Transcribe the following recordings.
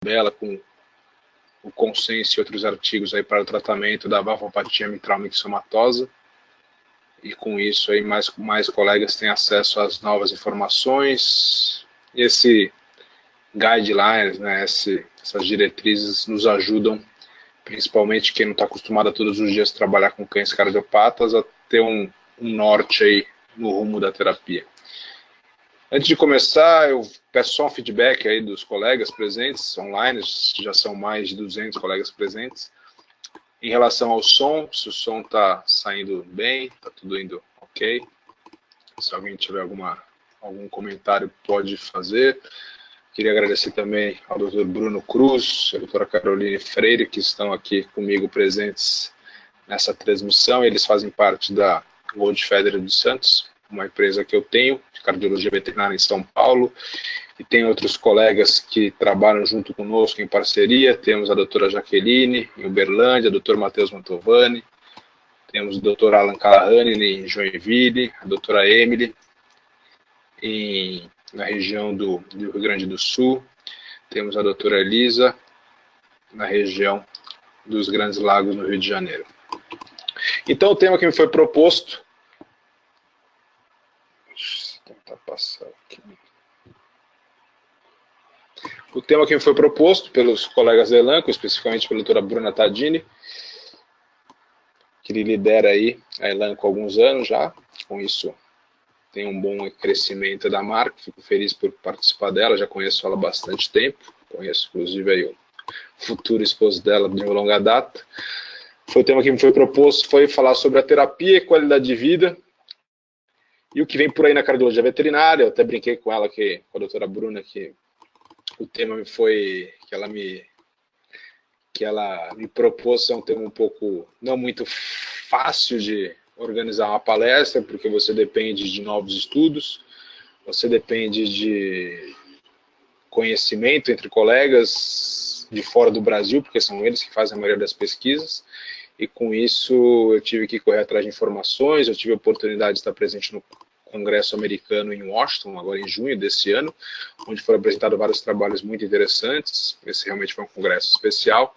tabela com o consenso e outros artigos aí para o tratamento da valvopatia mitral mixomatosa. E com isso aí mais colegas têm acesso às novas informações. Esse guidelines, né, essas diretrizes nos ajudam, principalmente quem não está acostumado a todos os dias trabalhar com cães cardiopatas, a ter um norte aí no rumo da terapia. Antes de começar, eu peço só um feedback aí dos colegas presentes online, já são mais de 200 colegas presentes. Em relação ao som, se o som está saindo bem, está tudo indo ok. Se alguém tiver algum comentário, pode fazer. Queria agradecer também ao Dr. Bruno Cruz, a doutora Caroline Freire, que estão aqui comigo presentes nessa transmissão. Eles fazem parte da World Federer dos Santos, uma empresa que eu tenho, de cardiologia veterinária em São Paulo, e tem outros colegas que trabalham junto conosco em parceria. Temos a doutora Jaqueline, em Uberlândia, o doutor Matheus Mantovani, temos o doutor Alan Calahani, em Joinville, a doutora Emily, na região do Rio Grande do Sul, temos a doutora Elisa, na região dos Grandes Lagos, no Rio de Janeiro. Então, o tema que me foi proposto... Deixa eu tentar passar aqui. O tema que me foi proposto pelos colegas da Elanco, especificamente pela doutora Bruna Tadini, que lidera aí a Elanco há alguns anos já. Com isso, tem um bom crescimento da marca, fico feliz por participar dela, já conheço ela há bastante tempo, conheço inclusive aí o futuro esposo dela de uma longa data. O tema que me foi proposto foi falar sobre a terapia e qualidade de vida, e o que vem por aí na cardiologia veterinária. Eu até brinquei com ela, com a doutora Bruna, que o tema que ela me propôs é um tema um pouco, não muito fácil de organizar uma palestra, porque você depende de novos estudos, você depende de conhecimento entre colegas de fora do Brasil, porque são eles que fazem a maioria das pesquisas, e com isso eu tive que correr atrás de informações. Eu tive a oportunidade de estar presente no Congresso Americano em Washington, agora em junho desse ano, onde foram apresentados vários trabalhos muito interessantes. Esse realmente foi um congresso especial.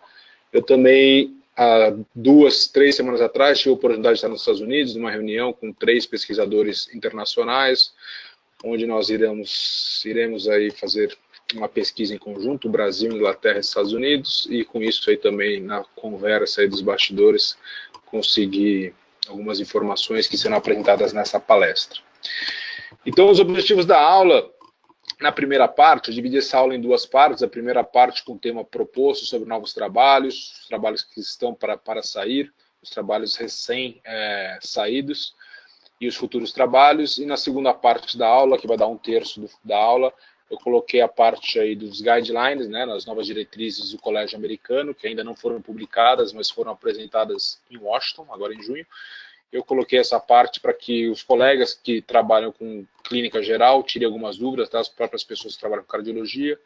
Eu também, há 2, 3 semanas atrás, tive a oportunidade de estar nos Estados Unidos, numa reunião com 3 pesquisadores internacionais, onde nós iremos aí fazer uma pesquisa em conjunto, Brasil, Inglaterra e Estados Unidos, e com isso aí também, na conversa aí dos bastidores, consegui algumas informações que serão apresentadas nessa palestra. Então, os objetivos da aula, na primeira parte, eu dividi essa aula em 2 partes. A primeira parte com o tema proposto sobre novos trabalhos, os trabalhos que estão para sair, os trabalhos recém-saídos e os futuros trabalhos. E na segunda parte da aula, que vai dar 1/3 da aula, eu coloquei a parte aí dos guidelines, né, nas novas diretrizes do Colégio Americano, que ainda não foram publicadas, mas foram apresentadas em Washington, agora em junho. Eu coloquei essa parte para que os colegas que trabalham com clínica geral tirem algumas dúvidas, tá? As próprias pessoas que trabalham com cardiologia,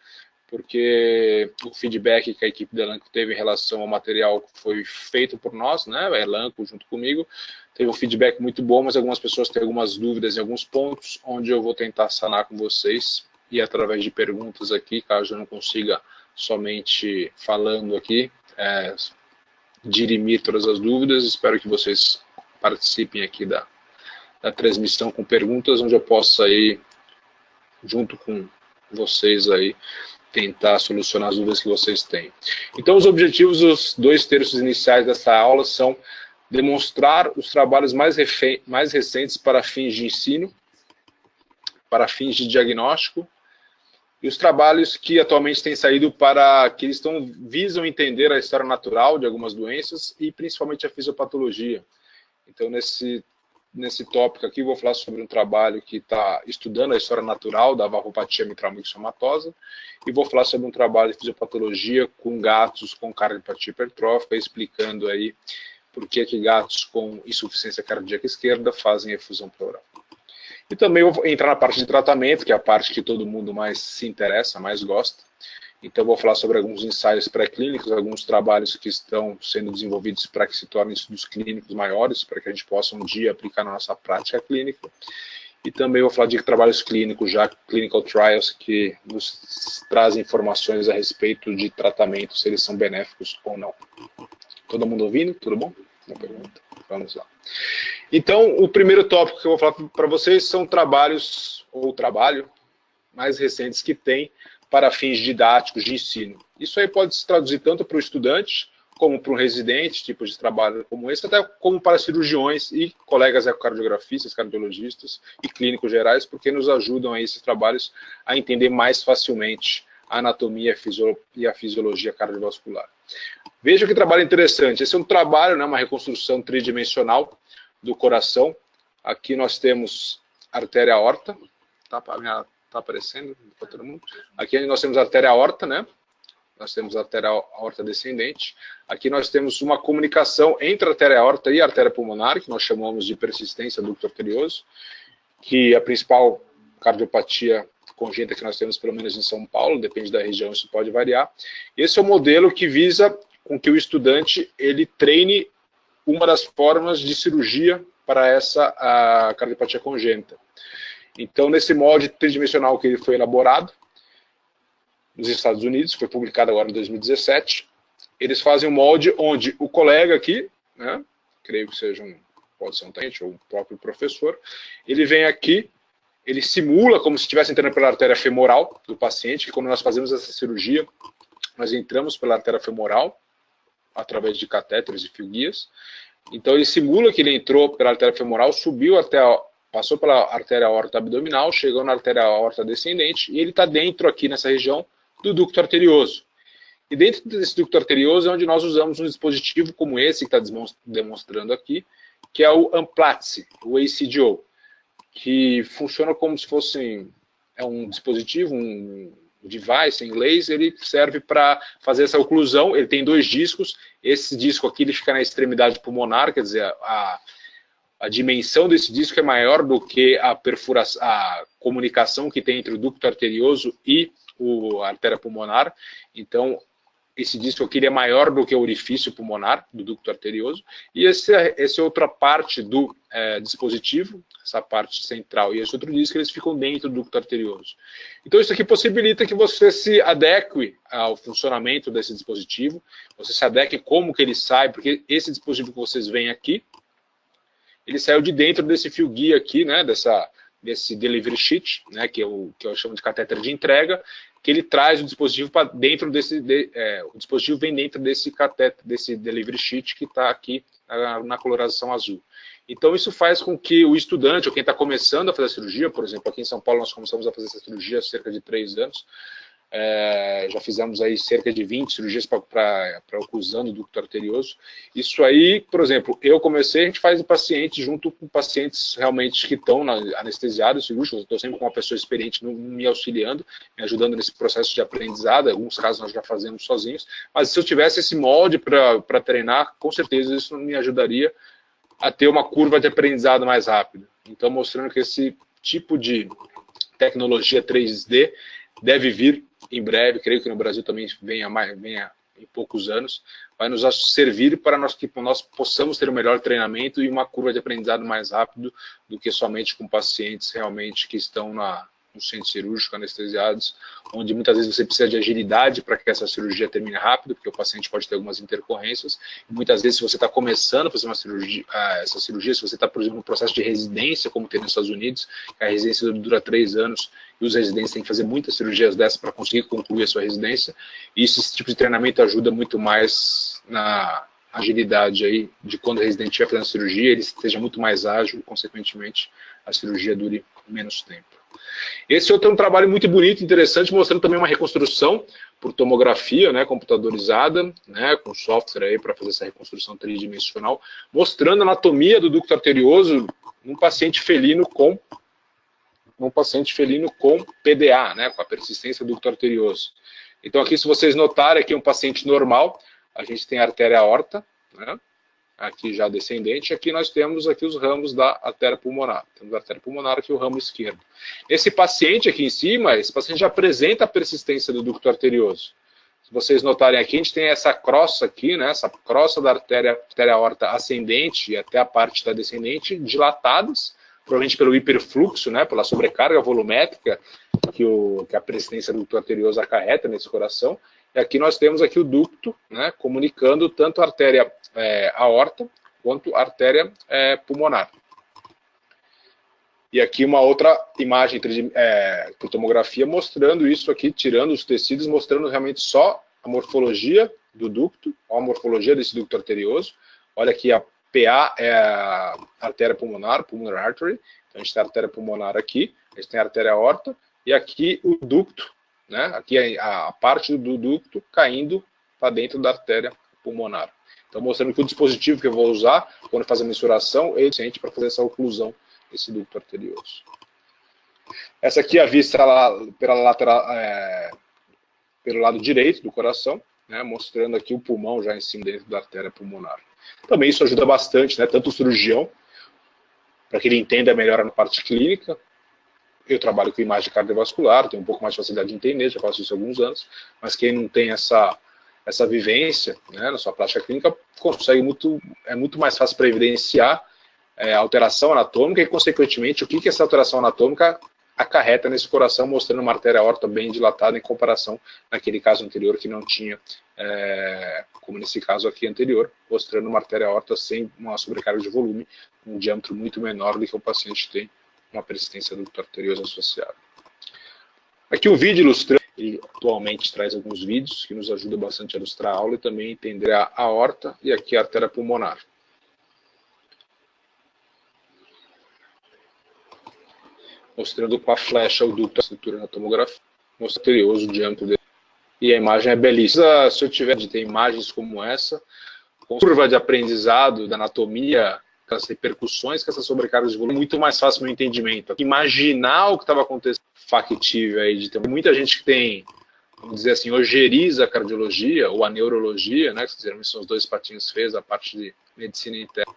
porque o feedback que a equipe da Elanco teve em relação ao material que foi feito por nós, né, a Elanco junto comigo, teve um feedback muito bom, mas algumas pessoas têm algumas dúvidas em alguns pontos, onde eu vou tentar sanar com vocês, e através de perguntas aqui, caso eu não consiga somente falando aqui, dirimir todas as dúvidas. Espero que vocês participem aqui da transmissão com perguntas, onde eu possa aí, junto com vocês aí, tentar solucionar as dúvidas que vocês têm. Então, os objetivos, os 2/3 iniciais dessa aula são demonstrar os trabalhos mais recentes para fins de ensino, para fins de diagnóstico, e os trabalhos que atualmente têm saído que visam entender a história natural de algumas doenças e principalmente a fisiopatologia. Então, nesse tópico aqui, vou falar sobre um trabalho que está estudando a história natural da valvopatia mitral mixomatosa, e vou falar sobre um trabalho de fisiopatologia com gatos com cardiopatia hipertrófica, explicando aí por que gatos com insuficiência cardíaca esquerda fazem efusão pleural. E também vou entrar na parte de tratamento, que é a parte que todo mundo mais se interessa, mais gosta. Então, vou falar sobre alguns ensaios pré-clínicos, alguns trabalhos que estão sendo desenvolvidos para que se tornem estudos clínicos maiores, para que a gente possa um dia aplicar na nossa prática clínica. E também vou falar de trabalhos clínicos, já clinical trials, que nos trazem informações a respeito de tratamento, se eles são benéficos ou não. Todo mundo ouvindo? Tudo bom? Uma pergunta? Vamos lá. Então, o primeiro tópico que eu vou falar para vocês são trabalhos, ou trabalho, mais recentes que tem para fins didáticos de ensino. Isso aí pode se traduzir tanto para o estudante, como para um residente, tipo de trabalho como esse, até como para cirurgiões e colegas ecocardiografistas, cardiologistas e clínicos gerais, porque nos ajudam aí esses trabalhos a entender mais facilmente a anatomia e a fisiologia cardiovascular. Veja que trabalho interessante. Esse é um trabalho, né, uma reconstrução tridimensional do coração. Aqui nós temos artéria aorta, tá aparecendo para todo mundo. Aqui nós temos a artéria aorta, né? Nós temos a artéria aorta descendente. Aqui nós temos uma comunicação entre a artéria aorta e a artéria pulmonar, que nós chamamos de persistência ducto arterioso, que é a principal cardiopatia congênita que nós temos, pelo menos em São Paulo, depende da região, isso pode variar. Esse é o modelo que visa com que o estudante ele treine uma das formas de cirurgia para essa cardiopatia congênita. Então, nesse molde tridimensional que ele foi elaborado, nos Estados Unidos, foi publicado agora em 2017, eles fazem um molde onde o colega aqui, né, creio que seja pode ser um tenente ou o próprio professor, ele vem aqui, ele simula como se estivesse entrando pela artéria femoral do paciente, que quando nós fazemos essa cirurgia, nós entramos pela artéria femoral, através de catéteres e fio-guias. Então ele simula que ele entrou pela artéria femoral, subiu até passou pela artéria aorta abdominal, chegou na artéria aorta descendente, e ele está dentro aqui nessa região do ducto arterioso. E dentro desse ducto arterioso é onde nós usamos um dispositivo como esse que está demonstrando aqui, que é o Amplatze, o ACDO, que funciona como se fosse um dispositivo, um device em inglês. Ele serve para fazer essa oclusão. Ele tem 2 discos, esse disco aqui ele fica na extremidade pulmonar, quer dizer, a dimensão desse disco é maior do que a perfuração, a comunicação que tem entre o ducto arterioso e a artéria pulmonar. Então, esse disco aqui ele é maior do que o orifício pulmonar do ducto arterioso. E essa é outra parte do dispositivo, essa parte central e esse outro disco, eles ficam dentro do ducto arterioso. Então, isso aqui possibilita que você se adeque ao funcionamento desse dispositivo, você se adeque como que ele sai, porque esse dispositivo que vocês veem aqui, ele saiu de dentro desse fio guia aqui, né, desse delivery sheet, né, que eu chamo de catéter de entrega, que ele traz o dispositivo para dentro o dispositivo vem dentro desse catéter, desse delivery sheet que está aqui na coloração azul. Então isso faz com que o estudante, ou quem está começando a fazer a cirurgia, por exemplo, aqui em São Paulo nós começamos a fazer essa cirurgia há cerca de 3 anos, já fizemos aí cerca de 20 cirurgias para oclusão do ducto arterioso. Isso aí, por exemplo, eu comecei, a gente faz o paciente junto com pacientes realmente que estão anestesiados, cirúrgicos. Eu estou sempre com uma pessoa experiente me auxiliando, me ajudando nesse processo de aprendizado. Em alguns casos nós já fazemos sozinhos, mas se eu tivesse esse molde para treinar, com certeza isso me ajudaria a ter uma curva de aprendizado mais rápida. Então, mostrando que esse tipo de tecnologia 3D deve vir em breve, creio que no Brasil também venha em poucos anos, vai nos servir para que nós possamos ter um melhor treinamento e uma curva de aprendizado mais rápido do que somente com pacientes realmente que estão no centro cirúrgico, anestesiados, onde muitas vezes você precisa de agilidade para que essa cirurgia termine rápido, porque o paciente pode ter algumas intercorrências. E muitas vezes, se você está começando a fazer essa cirurgia, se você está, por exemplo, no processo de residência, como tem nos Estados Unidos, a residência dura 3 anos, e os residentes têm que fazer muitas cirurgias dessas para conseguir concluir a sua residência, e esse tipo de treinamento ajuda muito mais na agilidade aí de quando o residente estiver fazendo a cirurgia, ele esteja muito mais ágil e, consequentemente, a cirurgia dure menos tempo. Esse outro é um trabalho muito bonito, interessante, mostrando também uma reconstrução por tomografia, né, computadorizada, né, com software aí para fazer essa reconstrução tridimensional, mostrando a anatomia do ducto arterioso num paciente felino com PDA, né, com a persistência do ducto arterioso. Então aqui, se vocês notarem, aqui é um paciente normal, a gente tem a artéria aorta, né, aqui já descendente, aqui nós temos aqui os ramos da artéria pulmonar. Temos a artéria pulmonar aqui, o ramo esquerdo. Esse paciente aqui em cima, esse paciente já apresenta a persistência do ducto arterioso. Se vocês notarem aqui, a gente tem essa crosta aqui, né, essa crosta da artéria aorta ascendente e até a parte da descendente dilatadas, provavelmente pelo hiperfluxo, né, pela sobrecarga volumétrica que a persistência do ducto arterioso acarreta nesse coração. E aqui nós temos aqui o ducto, né, comunicando tanto a artéria aorta quanto a artéria pulmonar. E aqui uma outra imagem por tomografia mostrando isso aqui, tirando os tecidos, mostrando realmente só a morfologia do ducto, a morfologia desse ducto arterioso. Olha aqui, a PA é a artéria pulmonar, pulmonary artery. Então a gente tem a artéria pulmonar aqui, a gente tem a artéria aorta, e aqui o ducto, né? Aqui a parte do ducto caindo para dentro da artéria pulmonar. Então mostrando que o dispositivo que eu vou usar quando fazer a mensuração é eficiente para fazer essa oclusão desse ducto arterioso. Essa aqui é a vista pela lateral, pelo lado direito do coração, né, mostrando aqui o pulmão já em cima dentro da artéria pulmonar. Também isso ajuda bastante, né, tanto o cirurgião, para que ele entenda melhor a parte clínica. Eu trabalho com imagem cardiovascular, tenho um pouco mais de facilidade de entender, já faço isso há alguns anos, mas quem não tem essa vivência, né, na sua prática clínica, consegue é muito mais fácil para evidenciar a alteração anatômica e, consequentemente, o que essa alteração anatômica acarreta nesse coração, mostrando uma artéria aorta bem dilatada em comparação naquele caso anterior que não tinha, como nesse caso aqui anterior, mostrando uma artéria aorta sem uma sobrecarga de volume, um diâmetro muito menor do que o paciente tem uma persistência do ducto arterioso associada. Aqui um vídeo ilustrando, ele atualmente traz alguns vídeos que nos ajudam bastante a ilustrar a aula e também entender a aorta e aqui a artéria pulmonar. Mostrando com a flecha o ducto, a estrutura na tomografia, mostrando o diâmetro dele. E a imagem é belíssima. Se eu tiver de ter imagens como essa, com curva de aprendizado da anatomia, com as repercussões que essa sobrecarga de volume, é muito mais fácil no entendimento. Imaginar o que estava acontecendo, factível aí, de ter muita gente que tem, vamos dizer assim, ojeriza a cardiologia ou a neurologia, né, que geralmente são os dois patinhos feios, a parte de medicina interna.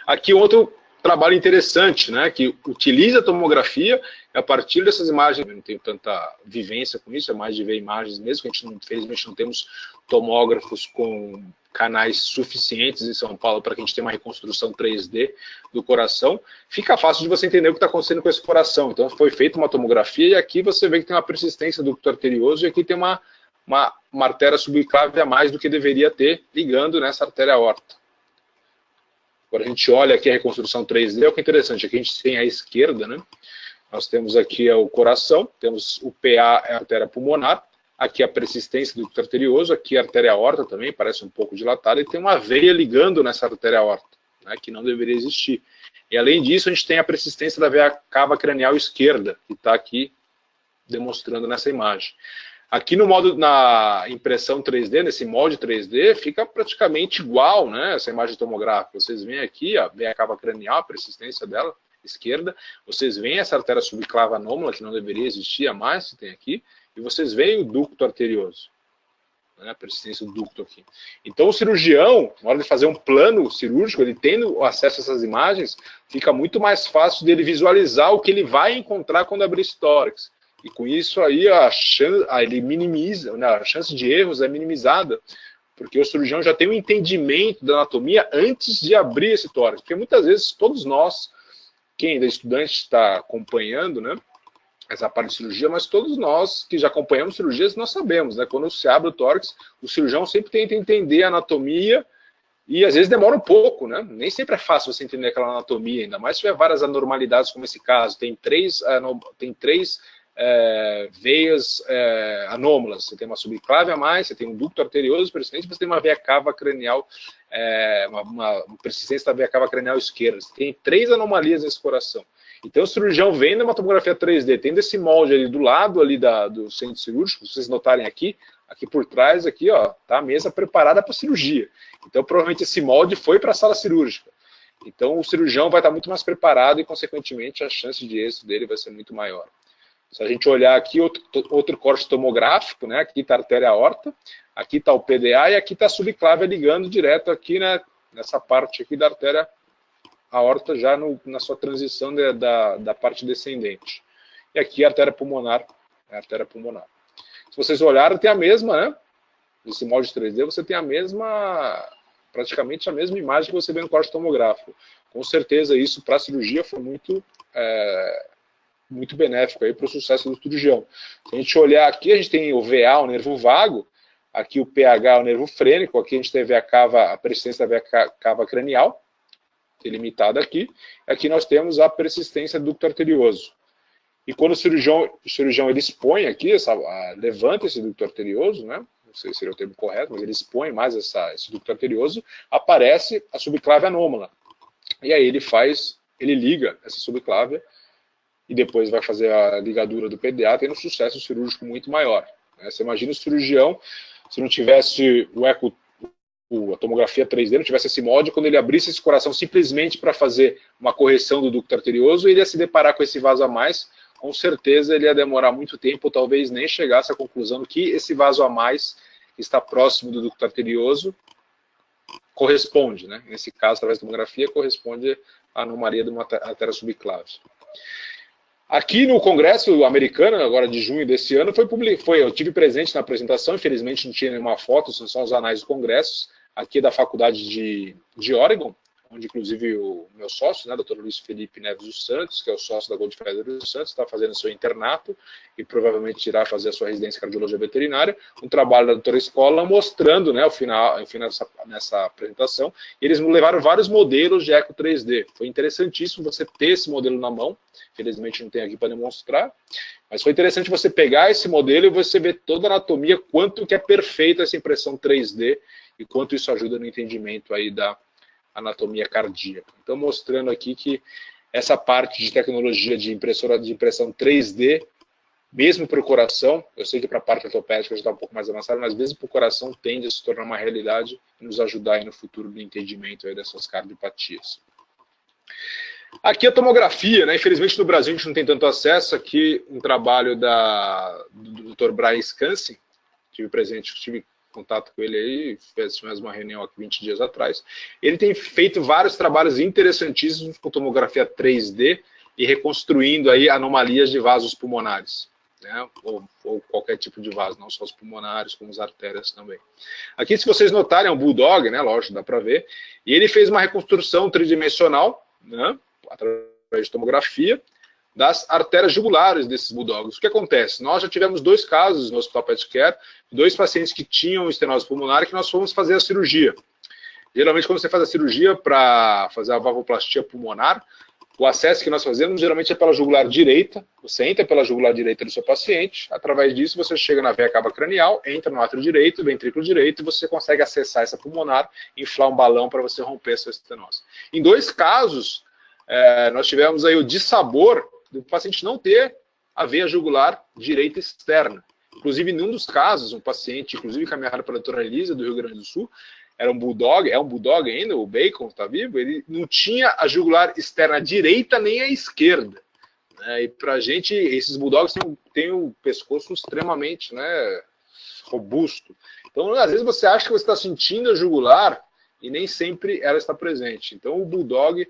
Aqui outro trabalho interessante, né, que utiliza a tomografia, e a partir dessas imagens, eu não tenho tanta vivência com isso, é mais de ver imagens mesmo, que a gente, infelizmente, não temos tomógrafos com canais suficientes em São Paulo para que a gente tenha uma reconstrução 3D do coração, fica fácil de você entender o que está acontecendo com esse coração. Então foi feita uma tomografia e aqui você vê que tem uma persistência do ducto arterioso e aqui tem uma artéria subclave a mais do que deveria ter, ligando nessa artéria aorta. Agora a gente olha aqui a reconstrução 3D, é o que é interessante, aqui a gente tem à esquerda, né? Nós temos aqui o coração, temos o PA, a artéria pulmonar, aqui a persistência do ducto arterioso, aqui a artéria aorta também, parece um pouco dilatada, e tem uma veia ligando nessa artéria aorta, né, que não deveria existir. E além disso, a gente tem a persistência da veia cava cranial esquerda, que está aqui demonstrando nessa imagem. Aqui no modo, na impressão 3D, nesse molde 3D, fica praticamente igual, né, essa imagem tomográfica. Vocês veem aqui a veia cava cranial, a persistência dela, esquerda. Vocês veem essa artéria subclava anômala, que não deveria existir, a mais que tem aqui. E vocês veem o ducto arterioso, né, a persistência do ducto aqui. Então o cirurgião, na hora de fazer um plano cirúrgico, ele tendo acesso a essas imagens, fica muito mais fácil dele visualizar o que ele vai encontrar quando abrir esse tórax. E com isso aí ele minimiza, né, a chance de erros é minimizada, porque o cirurgião já tem um entendimento da anatomia antes de abrir esse tórax. Porque muitas vezes todos nós, quem ainda é estudante está acompanhando, né, essa parte de cirurgia, mas todos nós que já acompanhamos cirurgias, nós sabemos, né, quando se abre o tórax, o cirurgião sempre tenta entender a anatomia e às vezes demora um pouco, né, nem sempre é fácil você entender aquela anatomia, ainda mais se tiver várias anormalidades como esse caso, tem três veias anômalas, você tem uma subclave a mais, você tem um ducto arterioso persistente, você tem uma veia cava cranial, uma persistência da veia cava cranial esquerda, você tem 3 anomalias nesse coração. Então o cirurgião vendo uma tomografia 3D, tendo esse molde ali do lado ali do centro cirúrgico, se vocês notarem aqui por trás, aqui, ó, tá a mesa preparada para cirurgia. Então provavelmente esse molde foi para a sala cirúrgica. Então o cirurgião vai estar muito mais preparado e, consequentemente, a chance de êxito dele vai ser muito maior. Se a gente olhar aqui, outro corte tomográfico, né? Aqui está a artéria aorta, aqui está o PDA e aqui está a subclave ligando direto aqui, né, nessa parte aqui da artéria aorta, já na sua transição da parte descendente. E aqui a artéria pulmonar, Se vocês olharem, tem a mesma, né? Nesse molde 3D, você tem praticamente a mesma imagem que você vê no corte tomográfico. Com certeza isso para a cirurgia foi muito muito benéfico para o sucesso do cirurgião. Se a gente olhar aqui, a gente tem o VA, o nervo vago, aqui o PH, o nervo frênico, aqui a gente tem a persistência da veia cava cranial, delimitada aqui. Aqui nós temos a persistência do ducto arterioso. E quando o cirurgião ele expõe aqui, levanta esse ducto arterioso, né? Não sei se seria o termo correto, mas ele expõe mais esse ducto arterioso, aparece a subclave anômala. E aí ele liga essa subclave e depois vai fazer a ligadura do PDA, tendo um sucesso cirúrgico muito maior. Né? Você imagina o cirurgião, se não tivesse a tomografia 3D, não tivesse esse molde, quando ele abrisse esse coração simplesmente para fazer uma correção do ducto arterioso, ele ia se deparar com esse vaso a mais, com certeza ele ia demorar muito tempo, ou talvez nem chegasse à conclusão que esse vaso a mais que está próximo do ducto arterioso corresponde, né? Nesse caso, através da tomografia, corresponde à anomalia de uma artéria subclave. Aqui no Congresso americano, agora de junho desse ano, eu tive presente na apresentação, infelizmente não tinha nenhuma foto, são só os anais dos congressos, aqui da Faculdade de Oregon, onde inclusive o meu sócio, né, Dr. Luiz Felipe Neves dos Santos, que é o sócio da Gold Feather dos Santos, está fazendo seu internato e provavelmente irá fazer a sua residência em cardiologia veterinária, um trabalho da doutora Escola mostrando, né, ao final nessa apresentação, e eles me levaram vários modelos de eco 3D. Foi interessantíssimo você ter esse modelo na mão, felizmente não tem aqui para demonstrar, mas foi interessante você pegar esse modelo e você ver toda a anatomia, quanto que é perfeita essa impressão 3D e quanto isso ajuda no entendimento aí da anatomia cardíaca. Então, mostrando aqui que essa parte de tecnologia de impressora de impressão 3D, mesmo para o coração, eu sei que para a parte ortopédica já está um pouco mais avançada, mas mesmo para o coração tende a se tornar uma realidade e nos ajudar aí no futuro no entendimento aí dessas cardiopatias. Aqui a tomografia, né? Infelizmente no Brasil a gente não tem tanto acesso. Aqui um trabalho do Dr. Brian Scansen, tive contato com ele aí, fez mais uma reunião aqui 20 dias atrás. Ele tem feito vários trabalhos interessantíssimos com tomografia 3D e reconstruindo aí anomalias de vasos pulmonares, né? Ou qualquer tipo de vaso, não só os pulmonares, como as artérias também. Aqui, se vocês notarem, é um bulldog, né? Lógico, dá para ver. E ele fez uma reconstrução tridimensional, né? Através de tomografia, das artérias jugulares desses bulldogs. O que acontece? Nós já tivemos 2 casos no Hospital Pet Care, 2 pacientes que tinham estenose pulmonar que nós fomos fazer a cirurgia. Geralmente, quando você faz a cirurgia para fazer a valvoplastia pulmonar, o acesso que nós fazemos geralmente é pela jugular direita. Você entra pela jugular direita do seu paciente, através disso você chega na veia cava cranial, entra no átrio direito, ventrículo direito, e você consegue acessar essa pulmonar, inflar um balão para você romper essa estenose. Em 2 casos, nós tivemos aí o dissabor do paciente não ter a veia jugular direita externa. Inclusive, em um dos casos, um paciente, inclusive caminhado pela doutora Elisa, do Rio Grande do Sul, era um bulldog, é um bulldog ainda, o Bacon está vivo, ele não tinha a jugular externa direita nem a esquerda. Né? E para a gente, esses bulldogs têm o pescoço extremamente, né, robusto. Então, às vezes você acha que você está sentindo a jugular e nem sempre ela está presente. Então, o bulldog,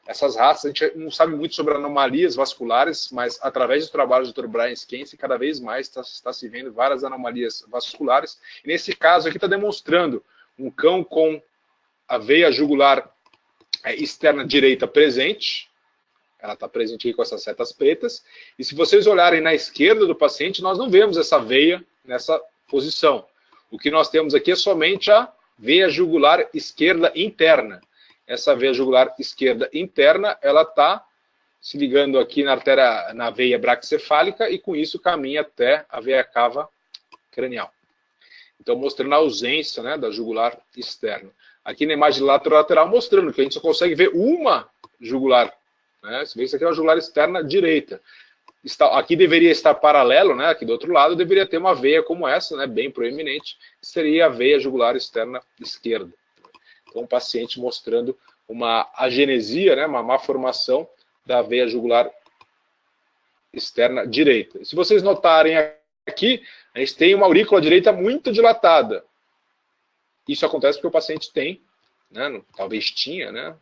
essas raças, a gente não sabe muito sobre anomalias vasculares, mas através do trabalho do Dr. Brian Scansen, cada vez mais está se vendo várias anomalias vasculares. E nesse caso aqui está demonstrando um cão com a veia jugular externa direita presente. Ela está presente aqui com essas setas pretas. E se vocês olharem na esquerda do paciente, nós não vemos essa veia nessa posição. O que nós temos aqui é somente a veia jugular esquerda interna. Essa veia jugular esquerda interna, ela está se ligando aqui na veia braquicefálica e com isso caminha até a veia cava cranial. Então, mostrando a ausência, né, da jugular externa. Aqui na imagem lateral mostrando que a gente só consegue ver uma jugular. Né? Você vê que isso aqui é uma jugular externa direita. Aqui deveria estar paralelo, né, aqui do outro lado deveria ter uma veia como essa, né, bem proeminente, que seria a veia jugular externa esquerda. Então, o paciente mostrando uma agenesia, né, uma má formação da veia jugular externa direita. Se vocês notarem aqui, a gente tem uma aurícula direita muito dilatada. Isso acontece porque o paciente tem, né, talvez tinha, né,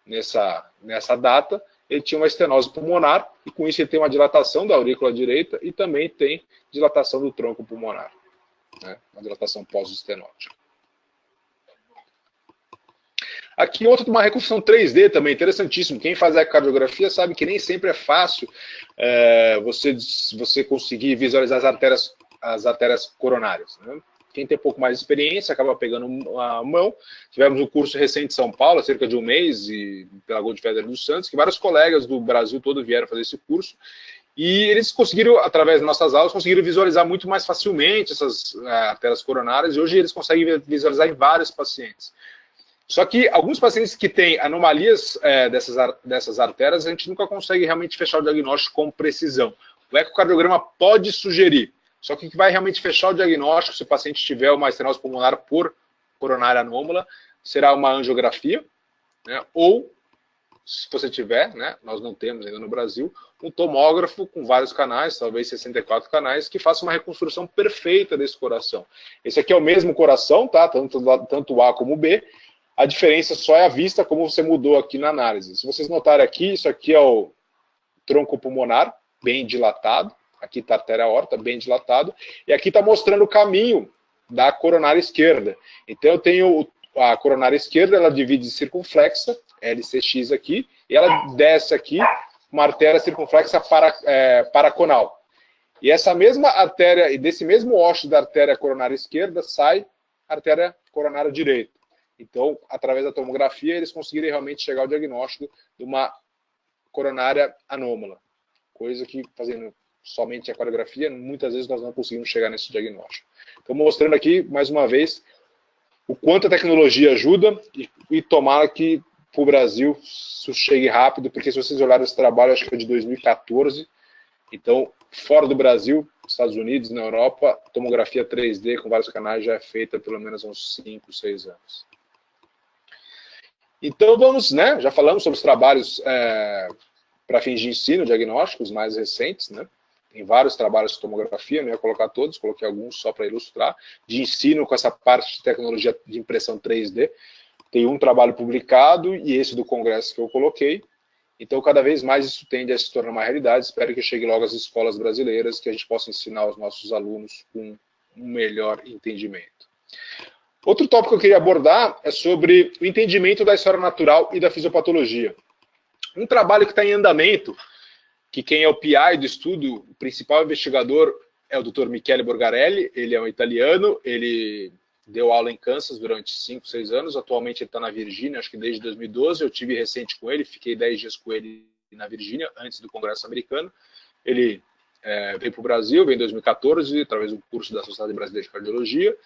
nessa data, ele tinha uma estenose pulmonar e com isso ele tem uma dilatação da aurícula direita e também tem dilatação do tronco pulmonar, né, uma dilatação pós-estenótica. Aqui outra de uma reconstrução 3D também, interessantíssimo. Quem faz a cardiografia sabe que nem sempre é fácil você conseguir visualizar as artérias coronárias, né? Quem tem um pouco mais de experiência acaba pegando a mão. Tivemos um curso recente em São Paulo, há cerca de um mês, pela Goldfeder dos Santos, que vários colegas do Brasil todo vieram fazer esse curso. E eles conseguiram, através das nossas aulas, conseguiram visualizar muito mais facilmente essas artérias coronárias, e hoje eles conseguem visualizar em vários pacientes. Só que alguns pacientes que têm anomalias dessas artérias, a gente nunca consegue realmente fechar o diagnóstico com precisão. O ecocardiograma pode sugerir, só que o que vai realmente fechar o diagnóstico, se o paciente tiver uma estenose pulmonar por coronária anômala, será uma angiografia, né, ou, se você tiver, né, nós não temos ainda no Brasil, um tomógrafo com vários canais, talvez 64 canais, que faça uma reconstrução perfeita desse coração. Esse aqui é o mesmo coração, tá? Tanto o A como o B. A diferença só é a vista, como você mudou aqui na análise. Se vocês notarem aqui, isso aqui é o tronco pulmonar, bem dilatado. Aqui está a artéria aorta, bem dilatado. E aqui está mostrando o caminho da coronária esquerda. Então eu tenho a coronária esquerda, ela divide circunflexa, LCX aqui, e ela desce aqui, uma artéria circunflexa paraconal. E essa mesma artéria, e desse mesmo ósseo da artéria coronária esquerda, sai a artéria coronária direita. Então, através da tomografia, eles conseguiram realmente chegar ao diagnóstico de uma coronária anômala. Coisa que, fazendo somente a coreografia, muitas vezes nós não conseguimos chegar nesse diagnóstico. Então, mostrando aqui, mais uma vez, o quanto a tecnologia ajuda e tomara que para o Brasil isso chegue rápido, porque se vocês olharem esse trabalho, acho que é de 2014, então, fora do Brasil, Estados Unidos, na Europa, tomografia 3D com vários canais já é feita há pelo menos uns 5, 6 anos. Então, vamos, né, já falamos sobre os trabalhos para fins de ensino, diagnósticos mais recentes, né? Tem vários trabalhos de tomografia, não ia colocar todos, coloquei alguns só para ilustrar, de ensino com essa parte de tecnologia de impressão 3D. Tem um trabalho publicado e esse do congresso que eu coloquei. Então, cada vez mais isso tende a se tornar uma realidade. Espero que chegue logo às escolas brasileiras, que a gente possa ensinar os nossos alunos com um melhor entendimento. Outro tópico que eu queria abordar é sobre o entendimento da história natural e da fisiopatologia. Um trabalho que está em andamento, que quem é o PI do estudo, o principal investigador é o Dr. Michele Borgarelli, ele é um italiano, ele deu aula em Kansas durante 5, 6 anos, atualmente ele está na Virgínia, acho que desde 2012, eu tive recente com ele, fiquei 10 dias com ele na Virgínia, antes do Congresso Americano. Ele veio para o Brasil, veio em 2014, através do curso da Sociedade Brasileira de Cardiologia,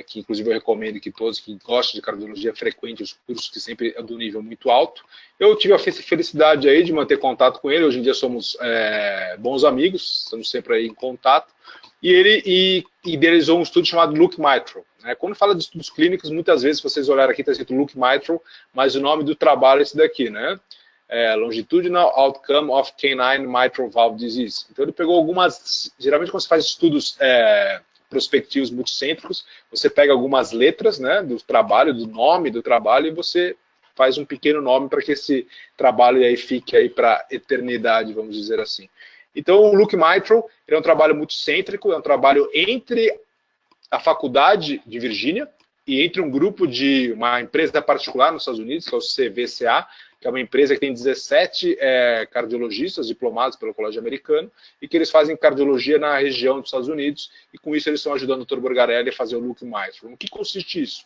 que inclusive eu recomendo que todos que gostam de cardiologia frequentem os cursos, que sempre é do nível muito alto. Eu tive a felicidade aí de manter contato com ele, hoje em dia somos bons amigos, estamos sempre aí em contato, e ele idealizou um estudo chamado Look Mitral. Quando fala de estudos clínicos, muitas vezes, se vocês olharem aqui, está escrito Look Mitral, mas o nome do trabalho é esse daqui, né? Longitudinal Outcome of Canine Mitral Valve Disease. Então ele pegou algumas, geralmente quando você faz estudos prospectivos multicêntricos, você pega algumas letras, né, do trabalho, do nome do trabalho, e você faz um pequeno nome para que esse trabalho aí fique aí para a eternidade, vamos dizer assim. Então, o Look Mitral é um trabalho multicêntrico, é um trabalho entre a faculdade de Virgínia e entre um grupo de uma empresa particular nos Estados Unidos, que é o CVCA, que é uma empresa que tem 17 cardiologistas diplomados pelo Colégio Americano, e que eles fazem cardiologia na região dos Estados Unidos, e com isso eles estão ajudando o Dr. Borgarelli a fazer o Look Mitral. O que consiste isso?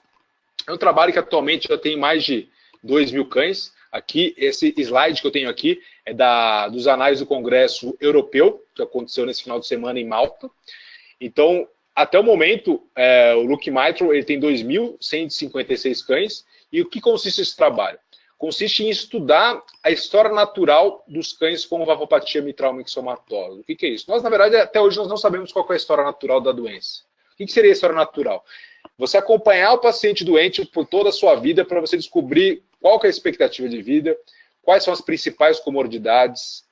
É um trabalho que atualmente já tem mais de 2.000 cães. Aqui, esse slide que eu tenho aqui é dos anais do Congresso Europeu, que aconteceu nesse final de semana em Malta. Então, até o momento, o Look Mitral ele tem 2.156 cães. E o que consiste esse trabalho? Consiste em estudar a história natural dos cães com valvopatia mitral mixomatosa. O que é isso? Nós, na verdade, até hoje nós não sabemos qual é a história natural da doença. O que seria a história natural? Você acompanhar o paciente doente por toda a sua vida para você descobrir qual que é a expectativa de vida, quais são as principais comorbidades,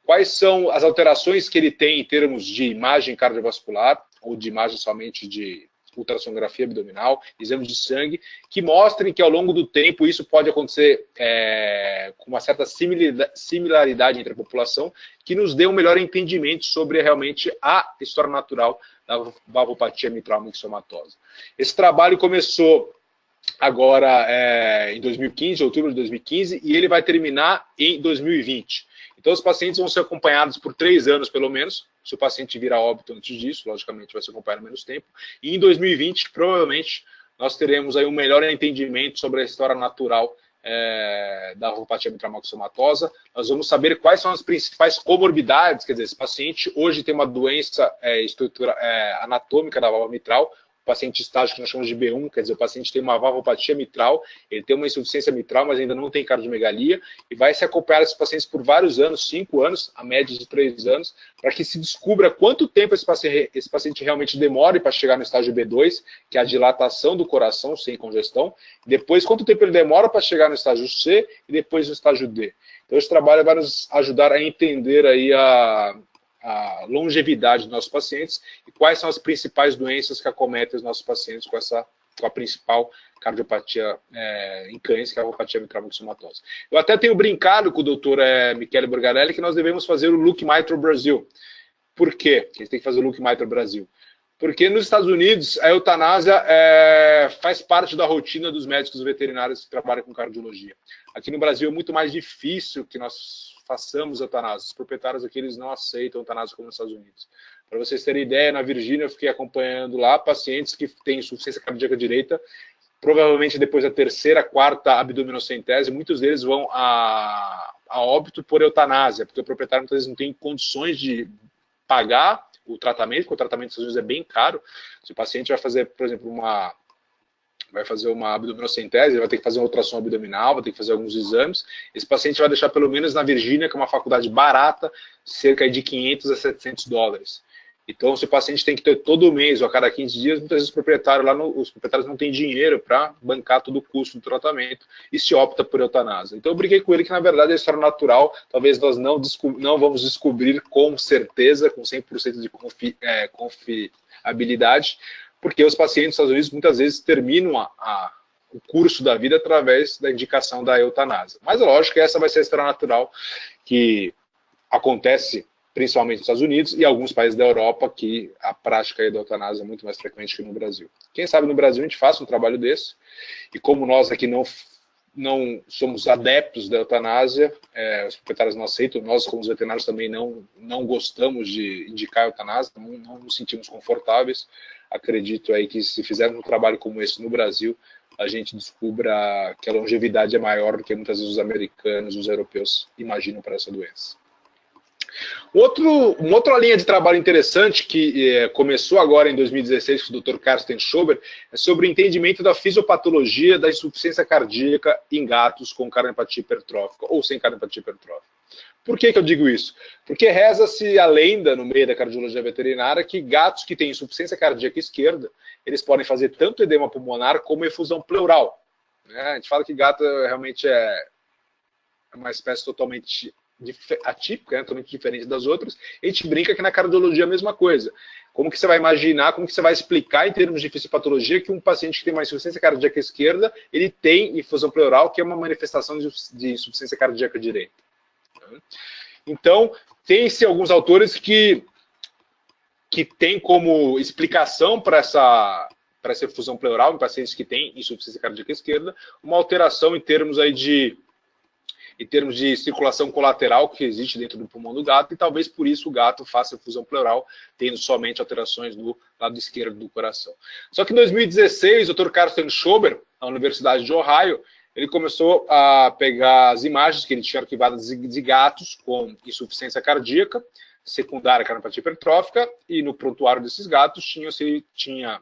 quais são as alterações que ele tem em termos de imagem cardiovascular, ou de imagem somente de ultrassonografia abdominal, exames de sangue, que mostrem que ao longo do tempo isso pode acontecer com uma certa similaridade entre a população, que nos dê um melhor entendimento sobre realmente a história natural da valvopatia mitral mixomatosa. Esse trabalho começou agora em 2015, outubro de 2015, e ele vai terminar em 2020. Então, os pacientes vão ser acompanhados por 3 anos, pelo menos. Se o paciente virar óbito antes disso, logicamente vai ser acompanhado menos tempo. E em 2020, provavelmente, nós teremos aí um melhor entendimento sobre a história natural da valvopatia mitral maxilomatosa. Nós vamos saber quais são as principais comorbidades, quer dizer, esse paciente hoje tem uma doença anatômica da válvula mitral, o paciente estágio que nós chamamos de B1, quer dizer, o paciente tem uma valvopatia mitral, ele tem uma insuficiência mitral, mas ainda não tem cardiomegalia, e vai se acompanhar esses pacientes por vários anos, 5 anos, a média de 3 anos, para que se descubra quanto tempo esse paciente realmente demora para chegar no estágio B2, que é a dilatação do coração sem congestão, depois quanto tempo ele demora para chegar no estágio C e depois no estágio D. Então esse trabalho vai nos ajudar a entender aí a longevidade dos nossos pacientes e quais são as principais doenças que acometem os nossos pacientes com a principal cardiopatia em cães, que é a valvopatia mitral maxilomatosa. Eu até tenho brincado com o doutor Michele Borgarelli que nós devemos fazer o Look Mitral Brasil. Por quê? Que a gente tem que fazer o Look Mitral Brasil. Porque nos Estados Unidos a eutanásia faz parte da rotina dos médicos veterinários que trabalham com cardiologia. Aqui no Brasil é muito mais difícil que nós façamos eutanásia. Os proprietários aqui eles não aceitam eutanásia como nos Estados Unidos. Para vocês terem ideia, na Virgínia eu fiquei acompanhando lá pacientes que têm insuficiência cardíaca direita, provavelmente depois da 3ª, 4ª abdominocentese, muitos deles vão a óbito por eutanásia, porque o proprietário muitas vezes não tem condições de pagar o tratamento, porque o tratamento dos Estados Unidos é bem caro. Se o paciente vai fazer, por exemplo, uma abdominocentese, ele vai ter que fazer uma ultrassom abdominal, vai ter que fazer alguns exames. Esse paciente vai deixar, pelo menos na Virgínia, que é uma faculdade barata, cerca de 500 a 700 dólares. Então, se o paciente tem que ter todo mês ou a cada 15 dias, muitas vezes os proprietários não têm dinheiro para bancar todo o custo do tratamento e se opta por eutanásia. Então, eu brinquei com ele que, na verdade, a história natural, talvez nós não vamos descobrir com certeza, com 100% de confiabilidade, porque os pacientes dos Estados Unidos muitas vezes terminam o curso da vida através da indicação da eutanásia. Mas é lógico que essa vai ser a história natural que acontece principalmente nos Estados Unidos e alguns países da Europa, que a prática da eutanásia é muito mais frequente que no Brasil. Quem sabe no Brasil a gente faça um trabalho desse, e como nós aqui não somos adeptos da eutanásia, os proprietários não aceitam, nós como os veterinários também não gostamos de indicar a eutanásia, não nos sentimos confortáveis. Acredito aí que se fizermos um trabalho como esse no Brasil, a gente descubra que a longevidade é maior do que muitas vezes os americanos, os europeus imaginam para essa doença. Uma outra linha de trabalho interessante que começou agora em 2016 com o Dr. Carsten Schober é sobre o entendimento da fisiopatologia da insuficiência cardíaca em gatos com cardiopatia hipertrófica ou sem cardiopatia hipertrófica. Por que eu digo isso? Porque reza-se a lenda no meio da cardiologia veterinária que gatos que têm insuficiência cardíaca esquerda, eles podem fazer tanto edema pulmonar como efusão pleural. A gente fala que gato realmente é uma espécie totalmente atípica, totalmente diferente das outras. A gente brinca que na cardiologia é a mesma coisa. Como que você vai imaginar, como que você vai explicar em termos de fisiopatologia que um paciente que tem uma insuficiência cardíaca esquerda, ele tem efusão pleural, que é uma manifestação de insuficiência cardíaca direita. Então, tem-se alguns autores que têm como explicação para essa efusão pleural em pacientes que têm insuficiência cardíaca esquerda, uma alteração em termos de circulação colateral que existe dentro do pulmão do gato, e talvez por isso o gato faça efusão pleural, tendo somente alterações no lado esquerdo do coração. Só que em 2016, o Dr. Carsten Schober, na Universidade de Ohio, ele começou a pegar as imagens que ele tinha arquivadas de gatos com insuficiência cardíaca, secundária cardiopatia hipertrófica, e no prontuário desses gatos tinha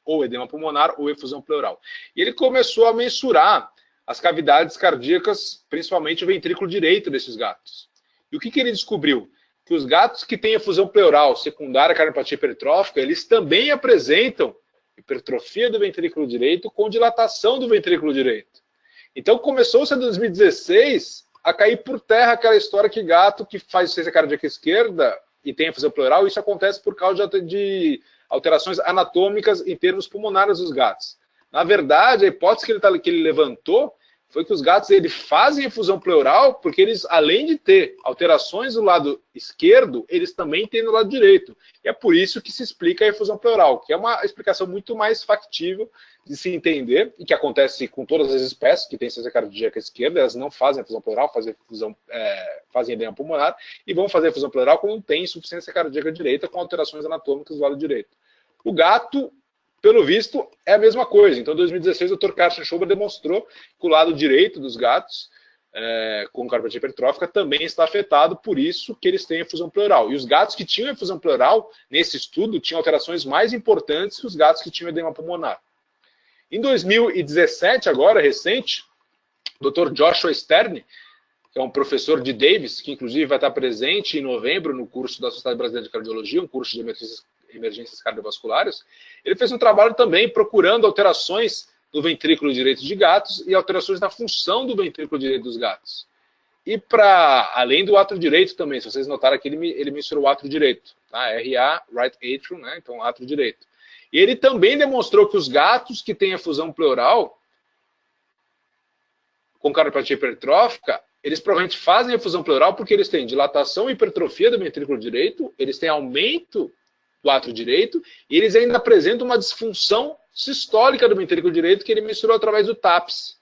ou edema pulmonar ou efusão pleural. E ele começou a mensurar as cavidades cardíacas, principalmente o ventrículo direito desses gatos. E o que ele descobriu? Que os gatos que têm efusão pleural secundária cardiopatia hipertrófica, eles também apresentam hipertrofia do ventrículo direito com dilatação do ventrículo direito. Então começou-se em 2016 a cair por terra aquela história que gato que faz insuficiência cardíaca esquerda e tem efusão pleural, isso acontece por causa de alterações anatômicas em termos pulmonares dos gatos. Na verdade, a hipótese que ele levantou foi que os gatos eles fazem efusão pleural porque eles, além de ter alterações do lado esquerdo, eles também têm no lado direito. E é por isso que se explica a efusão pleural, que é uma explicação muito mais factível de se entender, e que acontece com todas as espécies que têm insuficiência cardíaca esquerda, elas não fazem efusão pleural, fazem edema pulmonar, e vão fazer efusão pleural quando tem insuficiência cardíaca direita com alterações anatômicas do lado direito. O gato, pelo visto, é a mesma coisa. Então, em 2016, o Dr. Carsten Schober demonstrou que o lado direito dos gatos, com cardiopatia hipertrófica, também está afetado, por isso que eles têm efusão pleural. E os gatos que tinham efusão pleural, nesse estudo, tinham alterações mais importantes que os gatos que tinham edema pulmonar. Em 2017, agora, recente, o Dr. Joshua Stern, que é um professor de Davis, que inclusive vai estar presente em novembro no curso da Sociedade Brasileira de Cardiologia, um curso de emergências cardiovasculares, ele fez um trabalho também procurando alterações do ventrículo direito de gatos e alterações na função do ventrículo direito dos gatos. E além do átrio direito também, se vocês notaram aqui, ele mensurou o átrio direito, tá? RA, Right Atrium, né? Então átrio direito. E ele também demonstrou que os gatos que têm efusão pleural com cardiopatia hipertrófica, eles provavelmente fazem efusão pleural porque eles têm dilatação e hipertrofia do ventrículo direito, eles têm aumento do átrio direito, e eles ainda apresentam uma disfunção sistólica do ventrículo direito que ele mensurou através do TAPS,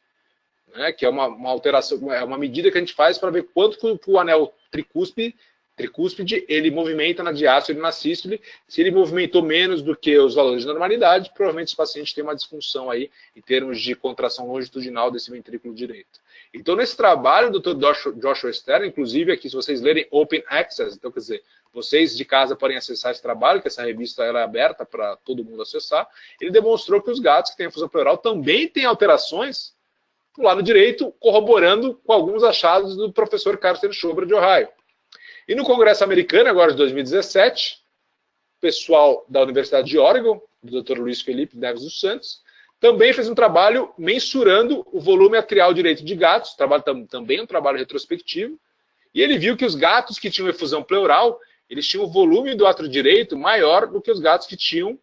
né, que é uma alteração, é uma medida que a gente faz para ver quanto que o anel tricúspide ele movimenta na diástole e na sístole. Se ele movimentou menos do que os valores de normalidade, provavelmente esse paciente tem uma disfunção aí em termos de contração longitudinal desse ventrículo direito. Então, nesse trabalho do Dr. Joshua Stern, inclusive aqui, se vocês lerem Open Access, então, quer dizer, vocês de casa podem acessar esse trabalho, que essa revista ela é aberta para todo mundo acessar, ele demonstrou que os gatos que têm efusão pleural também têm alterações no lado direito, corroborando com alguns achados do professor Carsten Schober de Ohio. E no Congresso Americano, agora de 2017, o pessoal da Universidade de Oregon, do Dr. Luiz Felipe Neves dos Santos, também fez um trabalho mensurando o volume atrial direito de gatos, também um trabalho retrospectivo, e ele viu que os gatos que tinham efusão pleural, eles tinham o volume do átrio direito maior do que os gatos que tinham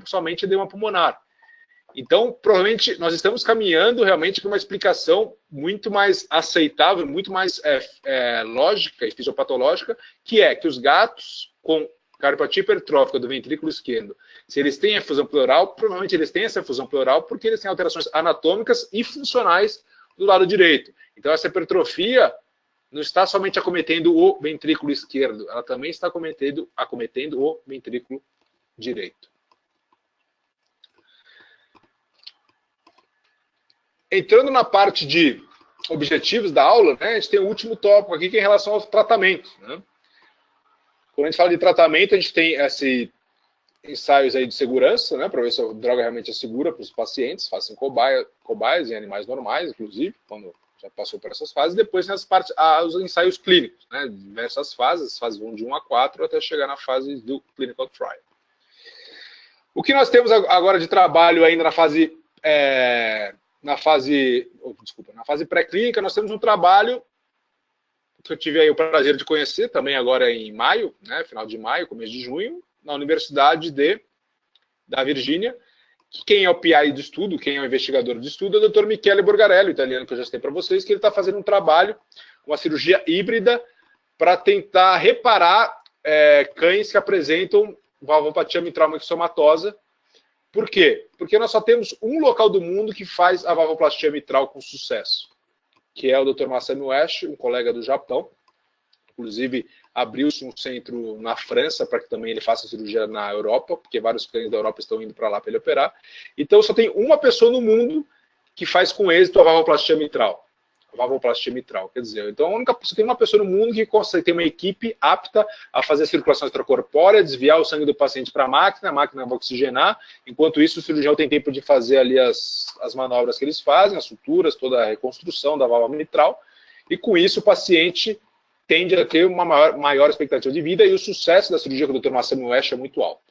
somente edema pulmonar. Então, provavelmente, nós estamos caminhando realmente para uma explicação muito mais aceitável, muito mais lógica e fisiopatológica, que é que os gatos com cardiopatia hipertrófica do ventrículo esquerdo, se eles têm efusão pleural, provavelmente eles têm essa efusão pleural porque eles têm alterações anatômicas e funcionais do lado direito. Então, essa hipertrofia não está somente acometendo o ventrículo esquerdo, ela também está acometendo o ventrículo direito. Entrando na parte de objetivos da aula, né, a gente tem o último tópico aqui que é em relação ao tratamento. Né? Quando a gente fala de tratamento, a gente tem esses ensaios aí de segurança, né, para ver se a droga realmente é segura para os pacientes, fazem cobaias em animais normais, inclusive, quando já passou por essas fases. Depois tem os ensaios clínicos, né, diversas fases, as fases vão de 1 a 4 até chegar na fase do clinical trial. O que nós temos agora de trabalho ainda na fase pré-clínica, nós temos um trabalho que eu tive aí o prazer de conhecer, também agora em maio, né, final de maio, começo de junho, na Universidade da Virgínia. Quem é o PI do estudo, quem é o investigador do estudo, é o Dr. Michele Borgarello, italiano, que eu já citei para vocês, que ele está fazendo um trabalho, uma cirurgia híbrida, para tentar reparar cães que apresentam valvopatia mitral mixomatosa. Por quê? Porque nós só temos um local do mundo que faz a valvoplastia mitral com sucesso, que é o Dr. Masami Ueshi, um colega do Japão. Inclusive, abriu-se um centro na França para que também ele faça cirurgia na Europa, porque vários cães da Europa estão indo para lá para ele operar. Então, só tem uma pessoa no mundo que faz com êxito a valvoplastia mitral. Quer dizer, então você tem uma pessoa no mundo que consegue ter uma equipe apta a fazer a circulação extracorpórea, desviar o sangue do paciente para a máquina vai oxigenar, enquanto isso o cirurgião tem tempo de fazer ali as manobras que eles fazem, as suturas, toda a reconstrução da válvula mitral, e com isso o paciente tende a ter uma maior expectativa de vida e o sucesso da cirurgia com o Dr. Masami Ueshi é muito alto.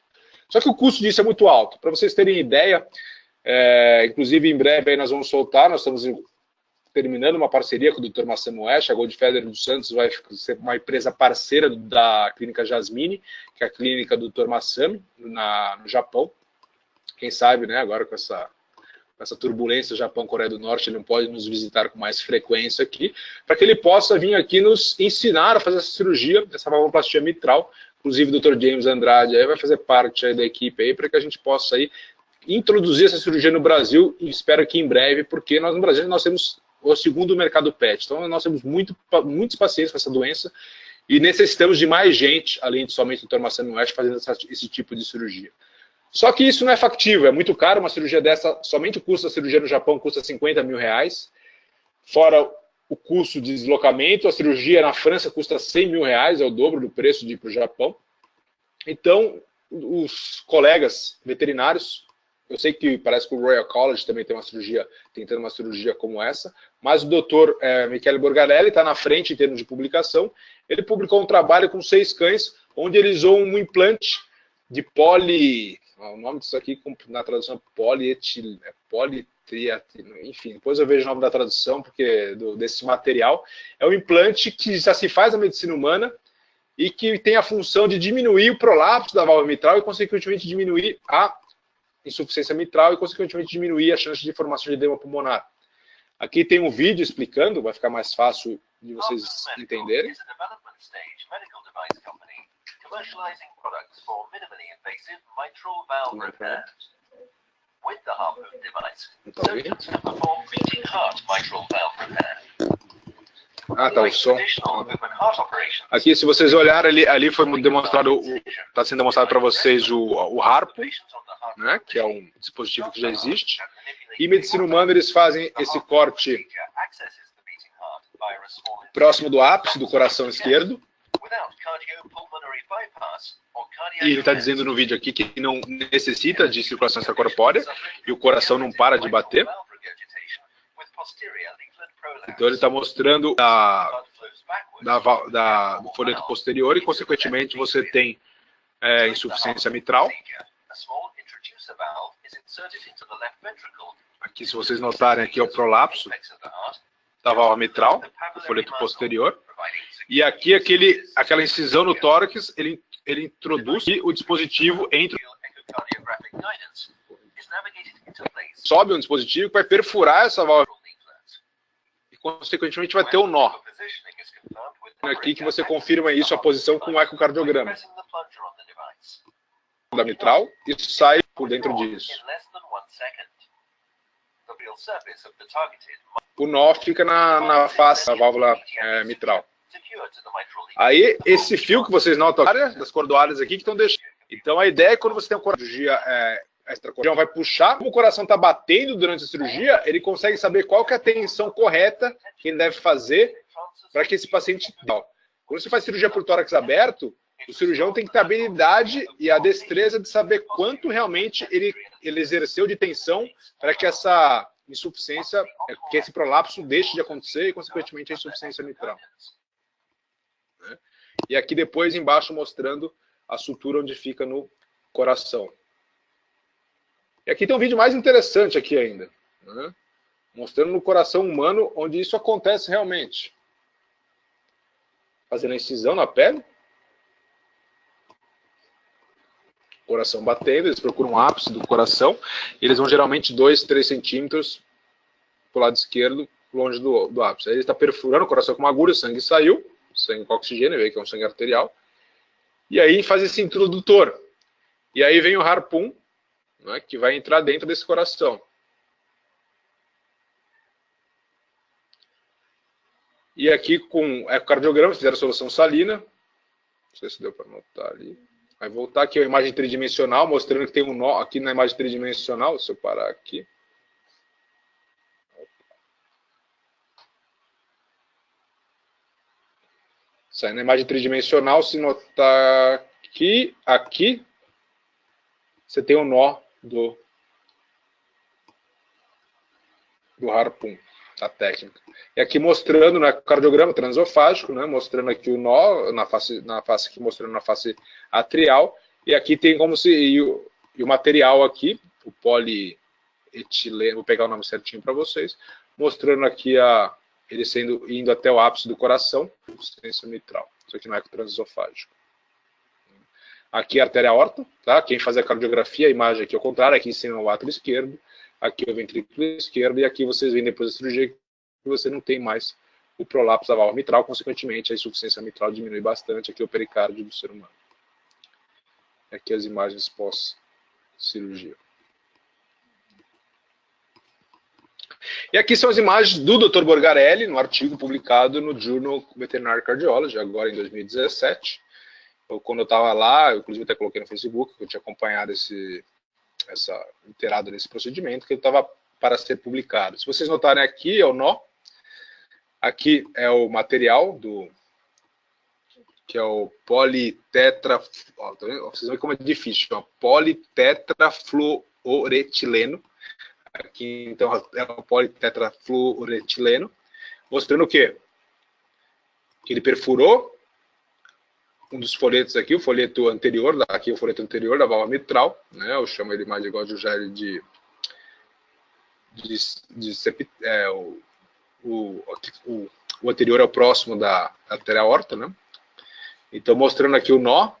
Só que o custo disso é muito alto. Para vocês terem ideia, inclusive em breve aí nós vamos soltar, nós estamos terminando uma parceria com o Dr. Masami Ueshi, a Goldfeder dos Santos vai ser uma empresa parceira da clínica Jasmine, que é a clínica do Dr. Masami, no Japão. Quem sabe, né, agora com essa turbulência Japão-Coreia do Norte, ele não pode nos visitar com mais frequência aqui, para que ele possa vir aqui nos ensinar a fazer essa cirurgia, essa valvuloplastia mitral. Inclusive o Dr. James Andrade aí vai fazer parte aí da equipe aí, para que a gente possa aí introduzir essa cirurgia no Brasil, e espero que em breve, porque nós no Brasil nós temos o segundo mercado PET, então nós temos muitos pacientes com essa doença, e necessitamos de mais gente, além de somente o Dr. Marcelo West, fazendo esse tipo de cirurgia. Só que isso não é factível, é muito caro uma cirurgia dessa, somente o custo da cirurgia no Japão custa 50 mil reais, fora o custo de deslocamento, a cirurgia na França custa 100 mil reais, é o dobro do preço de ir para o Japão. Então, os colegas veterinários, eu sei que parece que o Royal College também tem uma cirurgia, tentando uma cirurgia como essa, mas o Dr. Michele Borgarelli está na frente em termos de publicação. Ele publicou um trabalho com 6 cães, onde ele usou um implante de o nome disso aqui na tradução é politriatina, enfim, depois eu vejo o nome da tradução, porque desse material. É um implante que já se faz na medicina humana e que tem a função de diminuir o prolapso da válvula mitral e, consequentemente, diminuir a insuficiência mitral e, consequentemente, diminuir a chance de formação de edema pulmonar. Aqui tem um vídeo explicando, vai ficar mais fácil de vocês entenderem. Commercializing products for minimally invasive mitral valve repair. With the Harpoon device, surgeons can perform beating heart mitral valve repair. Ah, tá o som. Aqui, se vocês olharem, ali foi demonstrado, está sendo demonstrado para vocês o Harpo, né, que é um dispositivo que já existe. E em medicina humana eles fazem esse corte próximo do ápice do coração esquerdo. E ele está dizendo no vídeo aqui que não necessita de circulação extracorpórea e o coração não para de bater. Então ele está mostrando do folheto posterior e, consequentemente, você tem insuficiência mitral. Aqui, se vocês notarem, aqui é o prolapso da válvula mitral, do folheto posterior. E aqui, aquela incisão no tórax, ele introduz o dispositivo sobe um dispositivo que vai perfurar essa válvula e, consequentemente, vai ter um nó. Aqui que você confirma isso, a posição com o ecocardiograma da mitral, e sai por dentro disso. O nó fica na face da válvula mitral. Aí, esse fio que vocês notam, das cordoalhas aqui, que estão deixando. Então, a ideia é que quando você tem uma cirurgia extracordial, vai puxar, como o coração está batendo durante a cirurgia, ele consegue saber qual que é a tensão correta que ele deve fazer para que esse paciente... Quando você faz cirurgia por tórax aberto, o cirurgião tem que ter a habilidade e a destreza de saber quanto realmente ele exerceu de tensão para que essa insuficiência, que esse prolapso deixe de acontecer e, consequentemente, a insuficiência mitral. E aqui depois, embaixo, mostrando a sutura onde fica no coração. E aqui tem um vídeo mais interessante aqui ainda, né? Mostrando no coração humano onde isso acontece realmente. Fazendo a incisão na pele. Coração batendo, eles procuram o ápice do coração. Eles vão geralmente 2, 3 centímetros para o lado esquerdo, longe do ápice. Aí ele está perfurando o coração com uma agulha, o sangue saiu, sangue com oxigênio, vê que é um sangue arterial. E aí faz esse introdutor. E aí vem o Harpoon, né, que vai entrar dentro desse coração. E aqui com o ecocardiograma, fizeram a solução salina. Não sei se deu para notar ali. Vai voltar aqui a imagem tridimensional, mostrando que tem um nó aqui na imagem tridimensional. Se eu parar aqui. Sai na imagem tridimensional, se notar que aqui você tem o nó do Harpoon, a técnica. E aqui mostrando, né, cardiograma transesofágico, né, mostrando aqui o nó na face aqui, mostrando na face atrial, e aqui tem como se e o material aqui, o polietileno, vou pegar o nome certinho para vocês, mostrando aqui ele indo até o ápice do coração, insuficiência mitral. Isso aqui não é transesofágico. Aqui a artéria aorta, tá? Quem faz a cardiografia, a imagem aqui ao contrário, aqui em cima é o átrio esquerdo. aqui é o ventrículo esquerdo, e aqui vocês veem depois da cirurgia que você não tem mais o prolapso da válvula mitral, consequentemente a insuficiência mitral diminui bastante, aqui é o pericárdio do ser humano. Aqui as imagens pós-cirurgia. E aqui são as imagens do Dr. Borgarelli, no artigo publicado no Journal Veterinary Cardiology, agora em 2017. Quando eu estava lá, eu inclusive até coloquei no Facebook, que eu tinha acompanhado inteirado nesse procedimento, que ele estava para ser publicado. Se vocês notarem aqui, é o nó. Aqui é o material, que é o politetra... Ó, vocês veem como é difícil, ó, politetrafluoretileno. Aqui, então, é o politetrafluoretileno, mostrando o quê? Que ele perfurou um dos folhetos aqui, o folheto anterior, aqui é o folheto anterior da válvula mitral, né? Eu chamo ele mais igual de Eugélio o anterior é o próximo da artéria aorta, né? Então, mostrando aqui o nó,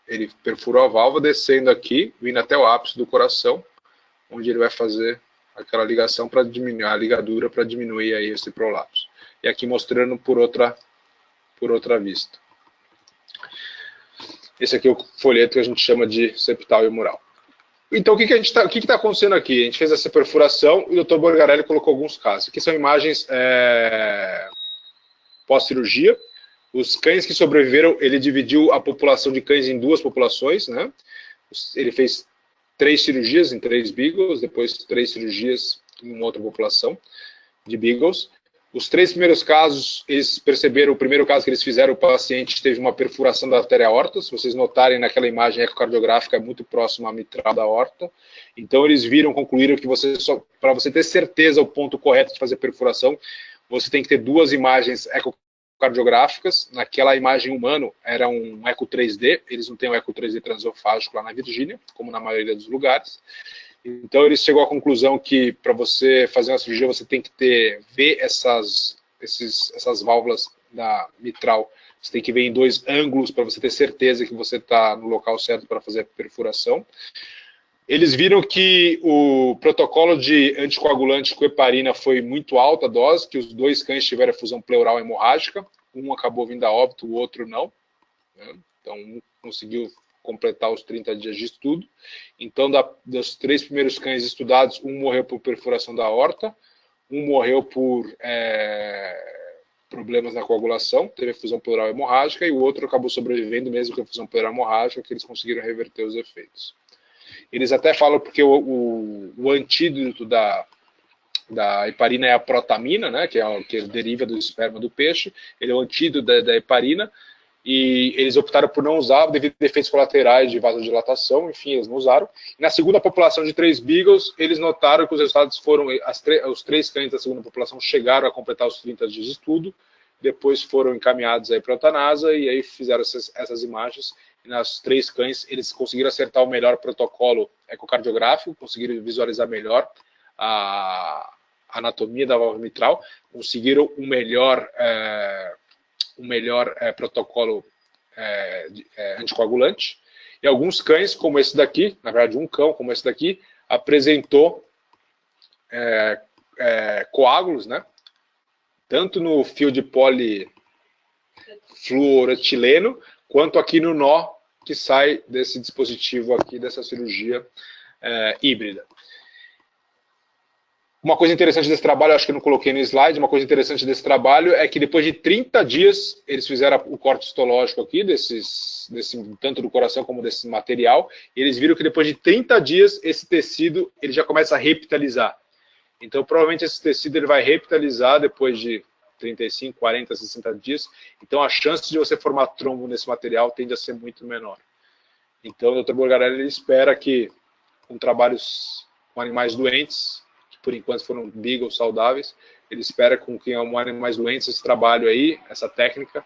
ele perfurou a válvula, descendo aqui, vindo até o ápice do coração, onde ele vai fazer aquela ligação para diminuir a ligadura, para diminuir aí esse prolapso. E aqui mostrando por outra vista. Esse aqui é o folheto que a gente chama de septal e mural. Então, o que está acontecendo aqui? A gente fez essa perfuração e o Dr. Borgarelli colocou alguns casos. Aqui são imagens pós-cirurgia. Os cães que sobreviveram, ele dividiu a população de cães em duas populações, né? Ele fez 3 cirurgias em 3 beagles, depois 3 cirurgias em uma outra população de beagles. Os 3 primeiros casos, eles perceberam, o primeiro caso que eles fizeram, o paciente teve uma perfuração da artéria aorta. Se vocês notarem naquela imagem ecocardiográfica, é muito próximo à mitral da aorta. Então eles concluíram que para você ter certeza o ponto correto de fazer perfuração, você tem que ter 2 imagens ecocardiográficas. Naquela imagem humana era um eco 3D, eles não têm um eco 3D transesofágico lá na Virgínia, como na maioria dos lugares. Então, eles chegou à conclusão que para você fazer uma cirurgia, você tem que ver essas válvulas da mitral. Você tem que ver em 2 ângulos para você ter certeza que você está no local certo para fazer a perfuração. Eles viram que o protocolo de anticoagulante com heparina foi muito alta a dose, que os 2 cães tiveram efusão pleural hemorrágica. Um acabou vindo a óbito, o outro não. Então, um conseguiu completar os 30 dias de estudo. Então, dos 3 primeiros cães estudados, um morreu por perfuração da aorta, um morreu por problemas na coagulação, teve efusão pleural hemorrágica, e o outro acabou sobrevivendo mesmo com efusão pleural hemorrágica, que eles conseguiram reverter os efeitos. Eles até falam porque o antídoto da heparina é a protamina, né, que deriva do esperma do peixe. Ele é o antídoto da heparina, e eles optaram por não usar devido a efeitos colaterais de vasodilatação, enfim, eles não usaram. E na segunda população de 3 beagles, eles notaram que os resultados foram, os 3 cães da segunda população chegaram a completar os 30 dias de estudo, depois foram encaminhados para a eutanásia, e aí fizeram essas imagens, e nas 3 cães eles conseguiram acertar o melhor protocolo ecocardiográfico, conseguiram visualizar melhor a anatomia da válvula mitral, conseguiram um melhor protocolo anticoagulante. E alguns cães, como esse daqui, na verdade um cão como esse daqui, apresentou coágulos, né? Tanto no fio de polifluoretileno, quanto aqui no nó que sai desse dispositivo aqui, dessa cirurgia híbrida. Uma coisa interessante desse trabalho, acho que eu não coloquei no slide, uma coisa interessante desse trabalho é que depois de 30 dias, eles fizeram o corte histológico aqui, tanto do coração como desse material, e eles viram que depois de 30 dias, esse tecido ele já começa a repitalizar. Então, provavelmente esse tecido ele vai repitalizar depois de 35, 40, 60 dias, então a chance de você formar trombo nesse material tende a ser muito menor. Então, o Dr. Borgarelli ele espera que, com trabalhos com animais doentes, por enquanto foram beagles saudáveis, ele espera com que animais doentes esse trabalho aí, essa técnica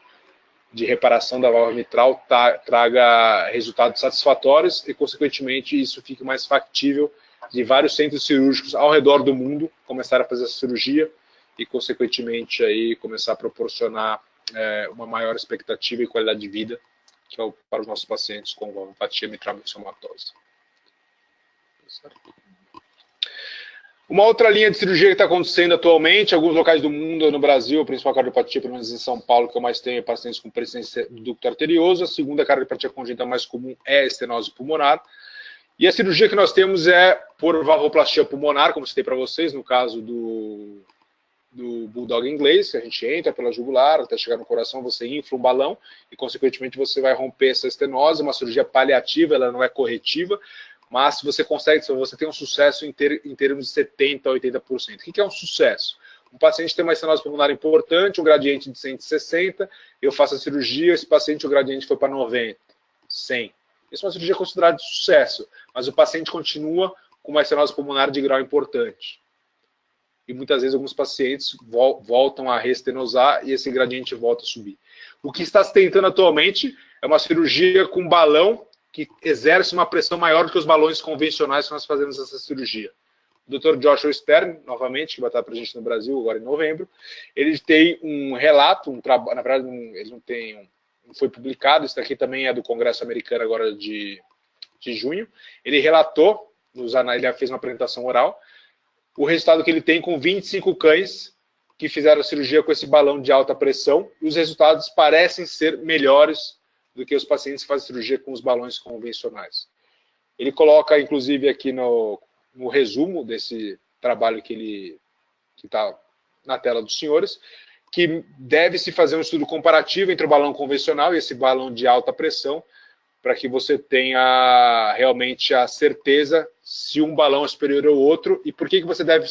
de reparação da válvula mitral traga resultados satisfatórios e, consequentemente, isso fique mais factível de vários centros cirúrgicos ao redor do mundo começar a fazer essa cirurgia e, consequentemente, aí, começar a proporcionar uma maior expectativa e qualidade de vida para os nossos pacientes com valvulopatia mitral mixomatose. Uma outra linha de cirurgia que está acontecendo atualmente, em alguns locais do mundo, no Brasil, a principal cardiopatia, pelo menos em São Paulo, que eu mais tenho, é pacientes com persistência do ducto arterioso. A segunda cardiopatia congênita mais comum é a estenose pulmonar. E a cirurgia que nós temos é por valvoplastia pulmonar, como citei para vocês, no caso do bulldog inglês, que a gente entra pela jugular, até chegar no coração, você infla um balão e, consequentemente, você vai romper essa estenose. Uma cirurgia paliativa, ela não é corretiva, mas você consegue, você tem um sucesso em termos de 70% a 80%. O que é um sucesso? Um paciente tem uma estenose pulmonar importante, um gradiente de 160, eu faço a cirurgia, esse paciente, o gradiente foi para 90, 100. Isso é uma cirurgia considerada de sucesso, mas o paciente continua com uma estenose pulmonar de grau importante. E muitas vezes alguns pacientes voltam a restenosar e esse gradiente volta a subir. O que está se tentando atualmente é uma cirurgia com balão que exerce uma pressão maior do que os balões convencionais que nós fazemos essa cirurgia. O Dr. Joshua Stern, novamente, que vai estar presente no Brasil agora em novembro, ele tem um relato, na verdade ele não foi publicado, isso daqui também é do Congresso Americano agora de junho. Ele relatou, ele fez uma apresentação oral, o resultado que ele tem com 25 cães que fizeram a cirurgia com esse balão de alta pressão, e os resultados parecem ser melhores do que os pacientes que fazem cirurgia com os balões convencionais. Ele coloca, inclusive, aqui no resumo desse trabalho que está na tela dos senhores, que deve-se fazer um estudo comparativo entre o balão convencional e esse balão de alta pressão, para que você tenha realmente a certeza se um balão é superior ao outro. E por que você deve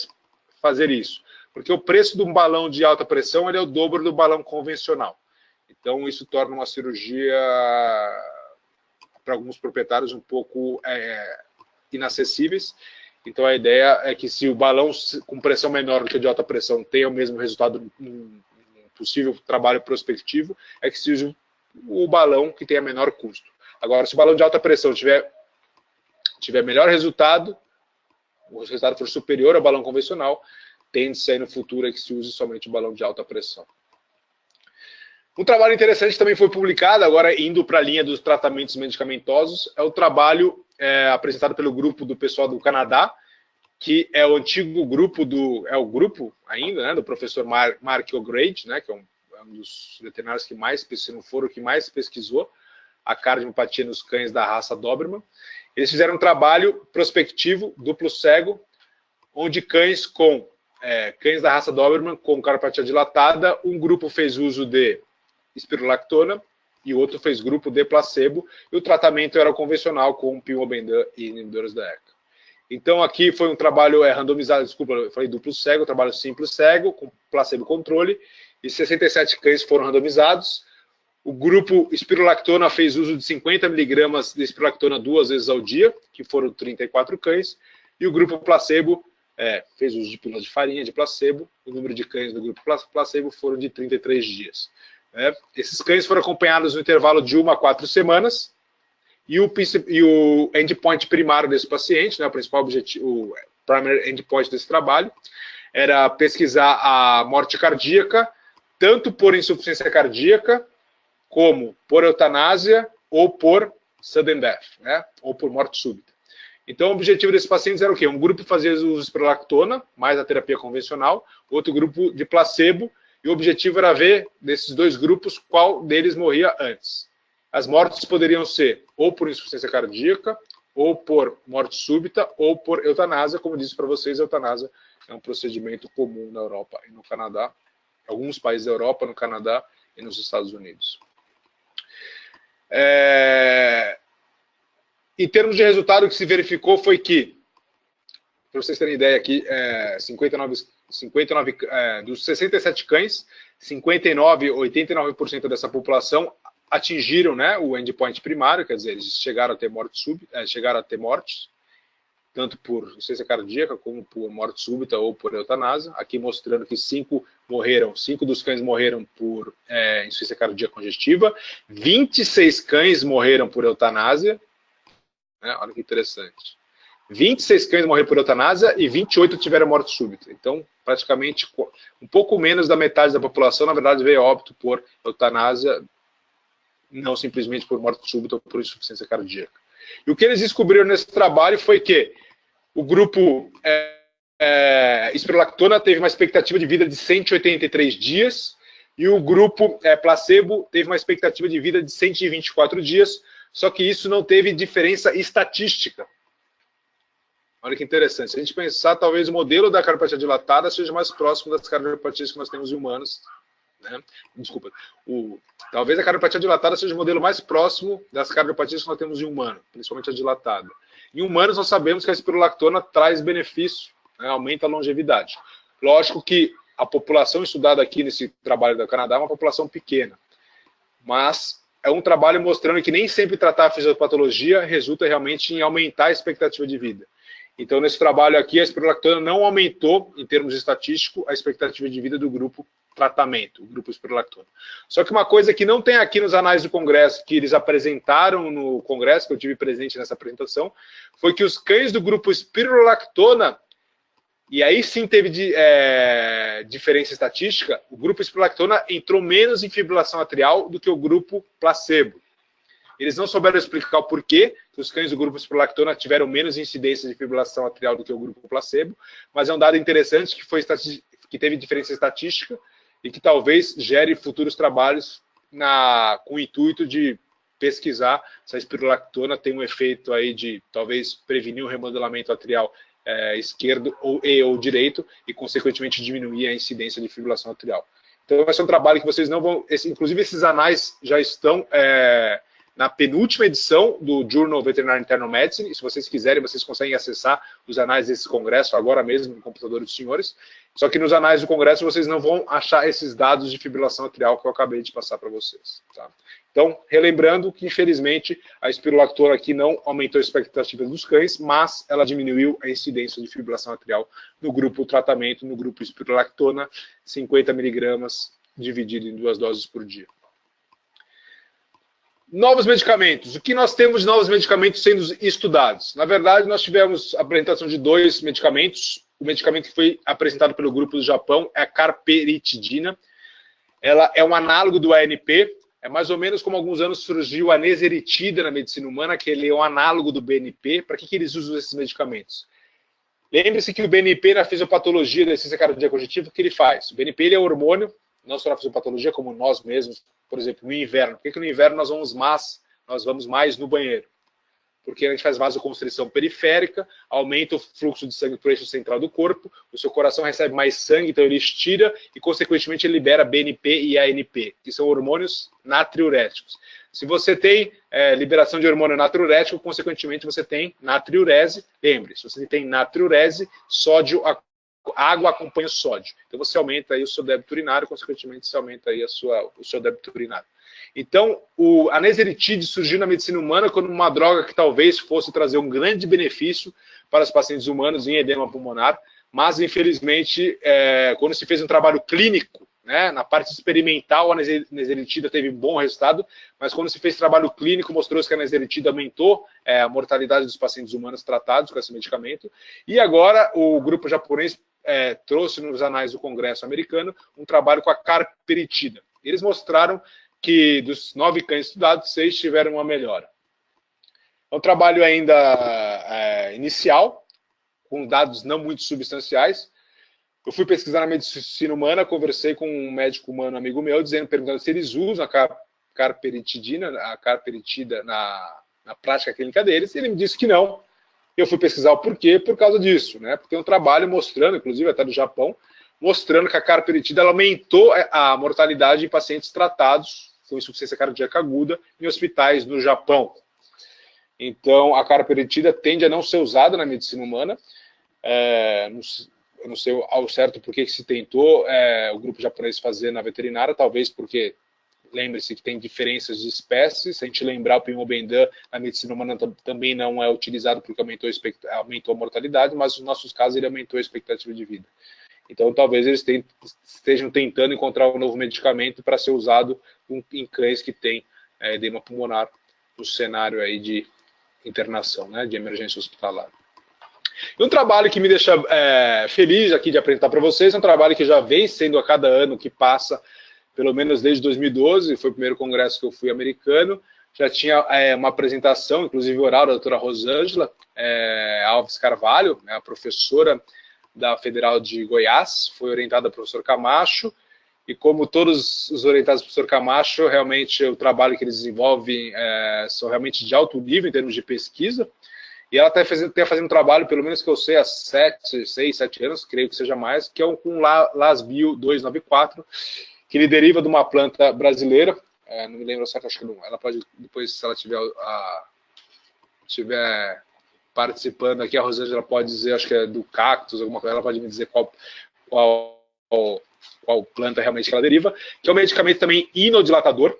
fazer isso? Porque o preço de um balão de alta pressão ele é o dobro do balão convencional. Então, isso torna uma cirurgia, para alguns proprietários, um pouco inacessíveis. Então, a ideia é que se o balão com pressão menor do que o de alta pressão tenha o mesmo resultado num possível trabalho prospectivo, é que se use o balão que tenha menor custo. Agora, se o balão de alta pressão tiver melhor resultado, o resultado for superior ao balão convencional, tende-se aí no futuro que se use somente o balão de alta pressão. Um trabalho interessante também foi publicado, agora indo para a linha dos tratamentos medicamentosos, é o trabalho apresentado pelo grupo do pessoal do Canadá, que é o antigo grupo o grupo ainda, né, do professor Mark O'Grady, né, que é um dos veterinários que mais, se não for o que mais pesquisou a cardiopatia nos cães da raça Doberman. Eles fizeram um trabalho prospectivo, duplo cego, onde cães da raça Doberman com cardiopatia dilatada, um grupo fez uso de espirulactona e o outro fez grupo de placebo, e o tratamento era convencional com pimobendan e inibidores da ECA. Então aqui foi um trabalho randomizado, desculpa, eu falei duplo cego, trabalho simples cego, com placebo controle, e 67 cães foram randomizados. O grupo espirulactona fez uso de 50 mg de espirulactona 2 vezes ao dia, que foram 34 cães, e o grupo placebo fez uso de pílula de farinha de placebo. O número de cães do grupo placebo foram de 33 dias. Esses cães foram acompanhados no intervalo de 1 a 4 semanas, e o endpoint primário desse paciente, né, o principal objetivo, o primary endpoint desse trabalho, era pesquisar a morte cardíaca, tanto por insuficiência cardíaca, como por eutanásia ou por sudden death, né, ou por morte súbita. Então, o objetivo desses pacientes era o quê? Um grupo fazia uso de espirulactona, mais a terapia convencional, outro grupo de placebo, e o objetivo era ver, desses dois grupos, qual deles morria antes. As mortes poderiam ser ou por insuficiência cardíaca, ou por morte súbita, ou por eutanásia. Como eu disse para vocês, a eutanásia é um procedimento comum na Europa e no Canadá, em alguns países da Europa, no Canadá e nos Estados Unidos. Em termos de resultado, o que se verificou foi que, para vocês terem ideia aqui, 59 dos 67 cães, 89% dessa população atingiram, né, o endpoint primário, quer dizer, eles chegaram a ter mortes, tanto por insuficiência cardíaca como por morte súbita ou por eutanásia. Aqui mostrando que 5 dos cães morreram por insuficiência cardíaca congestiva, 26 cães morreram por eutanásia, né, olha que interessante. 26 cães morreram por eutanásia e 28 tiveram morte súbita. Então, praticamente, um pouco menos da metade da população, na verdade, veio a óbito por eutanásia, não simplesmente por morte súbita ou por insuficiência cardíaca. E o que eles descobriram nesse trabalho foi que o grupo espirulactona teve uma expectativa de vida de 183 dias e o grupo placebo teve uma expectativa de vida de 124 dias, só que isso não teve diferença estatística. Olha que interessante. Se a gente pensar, talvez o modelo da cardiopatia dilatada seja mais próximo das cardiopatias que nós temos em humanos. Né? Desculpa. Talvez a cardiopatia dilatada seja o modelo mais próximo das cardiopatias que nós temos em humano, principalmente a dilatada. Em humanos, nós sabemos que a espirulactona traz benefício, né? Aumenta a longevidade. Lógico que a população estudada aqui nesse trabalho do Canadá é uma população pequena, mas é um trabalho mostrando que nem sempre tratar a fisiopatologia resulta realmente em aumentar a expectativa de vida. Então, nesse trabalho aqui, a espirulactona não aumentou, em termos estatísticos, a expectativa de vida do grupo tratamento, o grupo espirulactona. Só que uma coisa que não tem aqui nos anais do Congresso, que eles apresentaram no Congresso, que eu tive presente nessa apresentação, foi que os cães do grupo espirulactona, e aí sim teve diferença estatística, o grupo espirulactona entrou menos em fibrilação atrial do que o grupo placebo. Eles não souberam explicar o porquê que os cães do grupo espirulactona tiveram menos incidência de fibrilação atrial do que o grupo placebo, mas é um dado interessante que teve diferença estatística e que talvez gere futuros trabalhos com o intuito de pesquisar se a espirulactona tem um efeito aí de talvez prevenir o remodelamento atrial esquerdo ou direito e, consequentemente, diminuir a incidência de fibrilação atrial. Então, esse é um trabalho que vocês não vão... Inclusive, esses anais já estão na penúltima edição do Journal of Veterinary Internal Medicine, e se vocês quiserem, vocês conseguem acessar os anais desse congresso agora mesmo no computador dos senhores, só que nos anais do congresso vocês não vão achar esses dados de fibrilação atrial que eu acabei de passar para vocês. Tá? Então, relembrando que, infelizmente, a espirulactona aqui não aumentou a expectativa dos cães, mas ela diminuiu a incidência de fibrilação atrial no grupo tratamento, no grupo espirulactona, 50 miligramas dividido em 2 doses por dia. Novos medicamentos. O que nós temos de novos medicamentos sendo estudados? Na verdade, nós tivemos a apresentação de 2 medicamentos. O medicamento que foi apresentado pelo grupo do Japão é a carperitidina. Ela é um análogo do ANP. É mais ou menos como há alguns anos surgiu a neseritida na medicina humana, que ele é um análogo do BNP. Para que eles usam esses medicamentos? Lembre-se que o BNP, na fisiopatologia da insuficiência cardíaca congestiva, o que ele faz? O BNP ele é um hormônio, não só na fisiopatologia, como nós mesmos, por exemplo, no inverno. Por que no inverno nós vamos mais no banheiro? Porque a gente faz vasoconstrição periférica, aumenta o fluxo de sangue para o eixo central do corpo, o seu coração recebe mais sangue, então ele estira e, consequentemente, ele libera BNP e ANP, que são hormônios natriuréticos. Se você tem liberação de hormônio natriurético, consequentemente, você tem natriurese. Lembre, se você tem natriurese, água acompanha o sódio. Então você aumenta aí o seu débito urinário, consequentemente você aumenta aí o seu débito urinário. Então, a neseritide surgiu na medicina humana como uma droga que talvez fosse trazer um grande benefício para os pacientes humanos em edema pulmonar, mas infelizmente, quando se fez um trabalho clínico, né, na parte experimental a neseritida teve um bom resultado, mas quando se fez trabalho clínico mostrou que a neseritida aumentou a mortalidade dos pacientes humanos tratados com esse medicamento, e agora o grupo japonês trouxe nos anais do Congresso americano um trabalho com a carperitida. Eles mostraram que dos 9 cães estudados, 6 tiveram uma melhora. É um trabalho ainda inicial, com dados não muito substanciais. Eu fui pesquisar na medicina humana, conversei com um médico humano amigo meu, perguntando se eles usam a carperitida na prática clínica deles, e ele me disse que não. Eu fui pesquisar o porquê, por causa disso, né? Porque tem um trabalho mostrando, inclusive até do Japão, mostrando que a carperitida aumentou a mortalidade em pacientes tratados com insuficiência cardíaca aguda em hospitais no Japão. Então, a carperitida tende a não ser usada na medicina humana. Eu não sei ao certo por que se tentou o grupo japonês fazer na veterinária, talvez porque, lembre-se que tem diferenças de espécies. Se a gente lembrar, o Pimobendan na medicina humana também não é utilizado porque aumentou a mortalidade, mas nos nossos casos ele aumentou a expectativa de vida. Então, talvez eles estejam tentando encontrar um novo medicamento para ser usado em cães que têm edema pulmonar no cenário aí de internação, né, de emergência hospitalar. E um trabalho que me deixa feliz aqui de apresentar para vocês, é um trabalho que já vem sendo a cada ano que passa, pelo menos desde 2012, foi o primeiro congresso que eu fui americano, já tinha uma apresentação, inclusive oral, da doutora Rosângela Alves Carvalho, a professora da Federal de Goiás, foi orientada pelo professor Camacho, e como todos os orientados pelo professor Camacho, realmente o trabalho que eles desenvolvem são realmente de alto nível em termos de pesquisa, e ela está fazendo um trabalho, pelo menos que eu sei, há 6, 7 anos, creio que seja mais, que é com Lasbio 294, que ele deriva de uma planta brasileira, não me lembro certo, acho que não, ela pode, depois, se ela tiver participando aqui, a Rosângela pode dizer, acho que é do cactus, alguma coisa, ela pode me dizer qual planta realmente que ela deriva, que é um medicamento também inodilatador.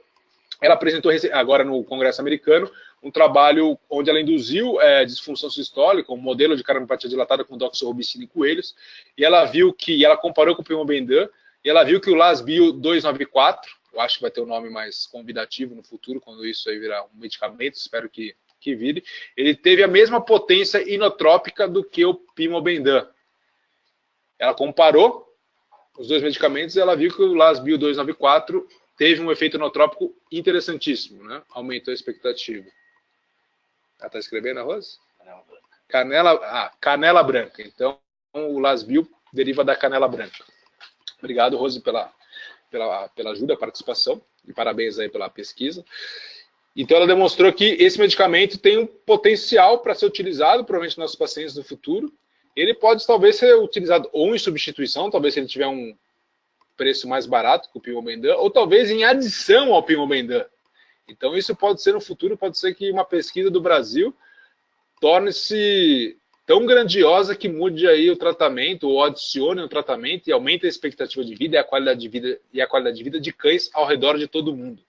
Ela apresentou agora no Congresso americano um trabalho onde ela induziu disfunção sistólica, um modelo de cardiomiopatia dilatada com doxorubicina em coelhos, e ela comparou com o Pimobendan, e ela viu que o Lasbio 294, eu acho que vai ter um nome mais convidativo no futuro, quando isso aí virar um medicamento, espero que vire, ele teve a mesma potência inotrópica do que o Pimobendan. Ela comparou os dois medicamentos e ela viu que o Lasbio 294 teve um efeito inotrópico interessantíssimo, né? Aumentou a expectativa. Ela está escrevendo, Rose? Canela branca. Então, o Lasbio deriva da canela branca. Obrigado, Rose, pela ajuda, participação, e parabéns aí pela pesquisa. Então, ela demonstrou que esse medicamento tem um potencial para ser utilizado, provavelmente nos nossos pacientes no futuro. Ele pode, talvez, ser utilizado ou em substituição, talvez se ele tiver um preço mais barato que o Pimobendan, ou talvez em adição ao Pimobendan. Então, isso pode ser no futuro, pode ser que uma pesquisa do Brasil torne-se tão grandiosa que mude aí o tratamento, ou adicione o tratamento e aumente a expectativa de vida e a qualidade de vida de cães ao redor de todo mundo.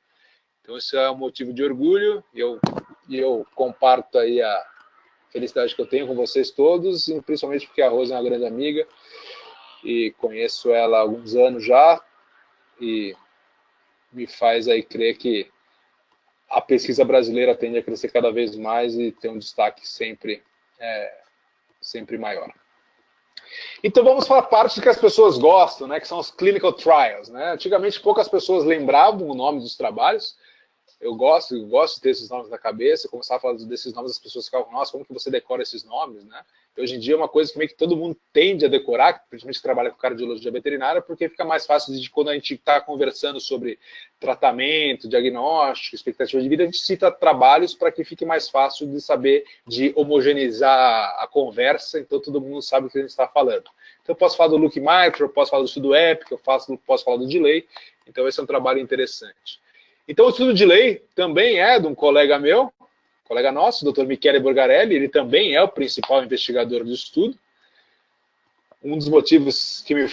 Então, esse é um motivo de orgulho, e eu comparto aí a felicidade que eu tenho com vocês todos, e principalmente porque a Rosa é uma grande amiga, e conheço ela há alguns anos já, e me faz aí crer que a pesquisa brasileira tende a crescer cada vez mais e ter um destaque sempre maior. Então vamos para a parte que as pessoas gostam, né, que são os clinical trials, né? Antigamente poucas pessoas lembravam o nome dos trabalhos. Eu gosto de ter esses nomes na cabeça. Eu começava a falar desses nomes, as pessoas ficavam, nossa, como que você decora esses nomes, né? E hoje em dia é uma coisa que meio que todo mundo tende a decorar, principalmente que trabalha com cardiologia veterinária, porque fica mais fácil de quando a gente está conversando sobre tratamento, diagnóstico, expectativa de vida, a gente cita trabalhos para que fique mais fácil de saber, de homogeneizar a conversa, então todo mundo sabe o que a gente está falando. Então eu posso falar do Luke Mitra, eu posso falar do estudo EPIC, eu posso falar do delay, então esse é um trabalho interessante. Então, o estudo de lei também é de um colega meu, colega nosso, o Dr. Michele Borgarelli, ele também é o principal investigador do estudo. Um dos motivos que me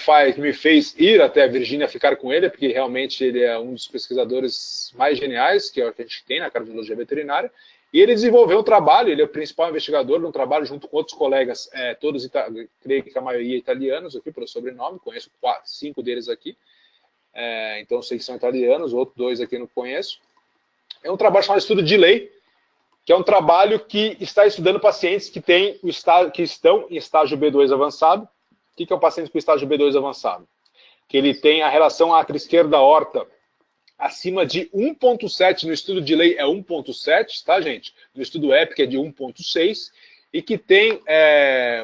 fez ir até a Virgínia ficar com ele é porque realmente ele é um dos pesquisadores mais geniais que a gente tem na cardiologia veterinária. E ele desenvolveu um trabalho, ele é o principal investigador de um trabalho junto com outros colegas, todos, creio que a maioria italianos aqui pelo sobrenome, conheço 5 deles aqui. Então sei que são italianos, outros 2 aqui não conheço. É um trabalho chamado estudo de lei, que é um trabalho que está estudando pacientes que estão em estágio B2 avançado. O que é um paciente com estágio B2 avançado? Que ele tem a relação átrio esquerda aorta acima de 1.7, no estudo de lei é 1.7, tá, gente? No estudo EPIC é de 1.6, e que tem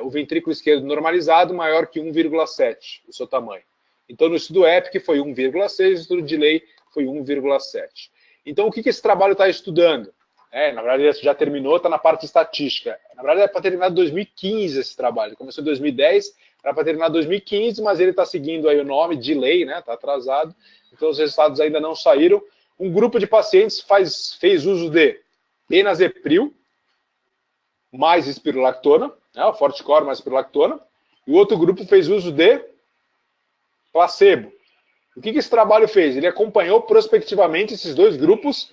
o ventrículo esquerdo normalizado maior que 1,7, o seu tamanho. Então, no estudo EPIC foi 1,6, no estudo de lei foi 1,7. Então, o que esse trabalho está estudando? Na verdade, já terminou, está na parte estatística. Na verdade, é para terminar em 2015 esse trabalho. Começou em 2010, era para terminar em 2015, mas ele está seguindo aí o nome de lei, né? Está atrasado. Então, os resultados ainda não saíram. Um grupo de pacientes fez uso de benazepril mais espirulactona, o Forticor mais espirulactona, e o outro grupo fez uso de placebo. O que esse trabalho fez? Ele acompanhou prospectivamente esses 2 grupos,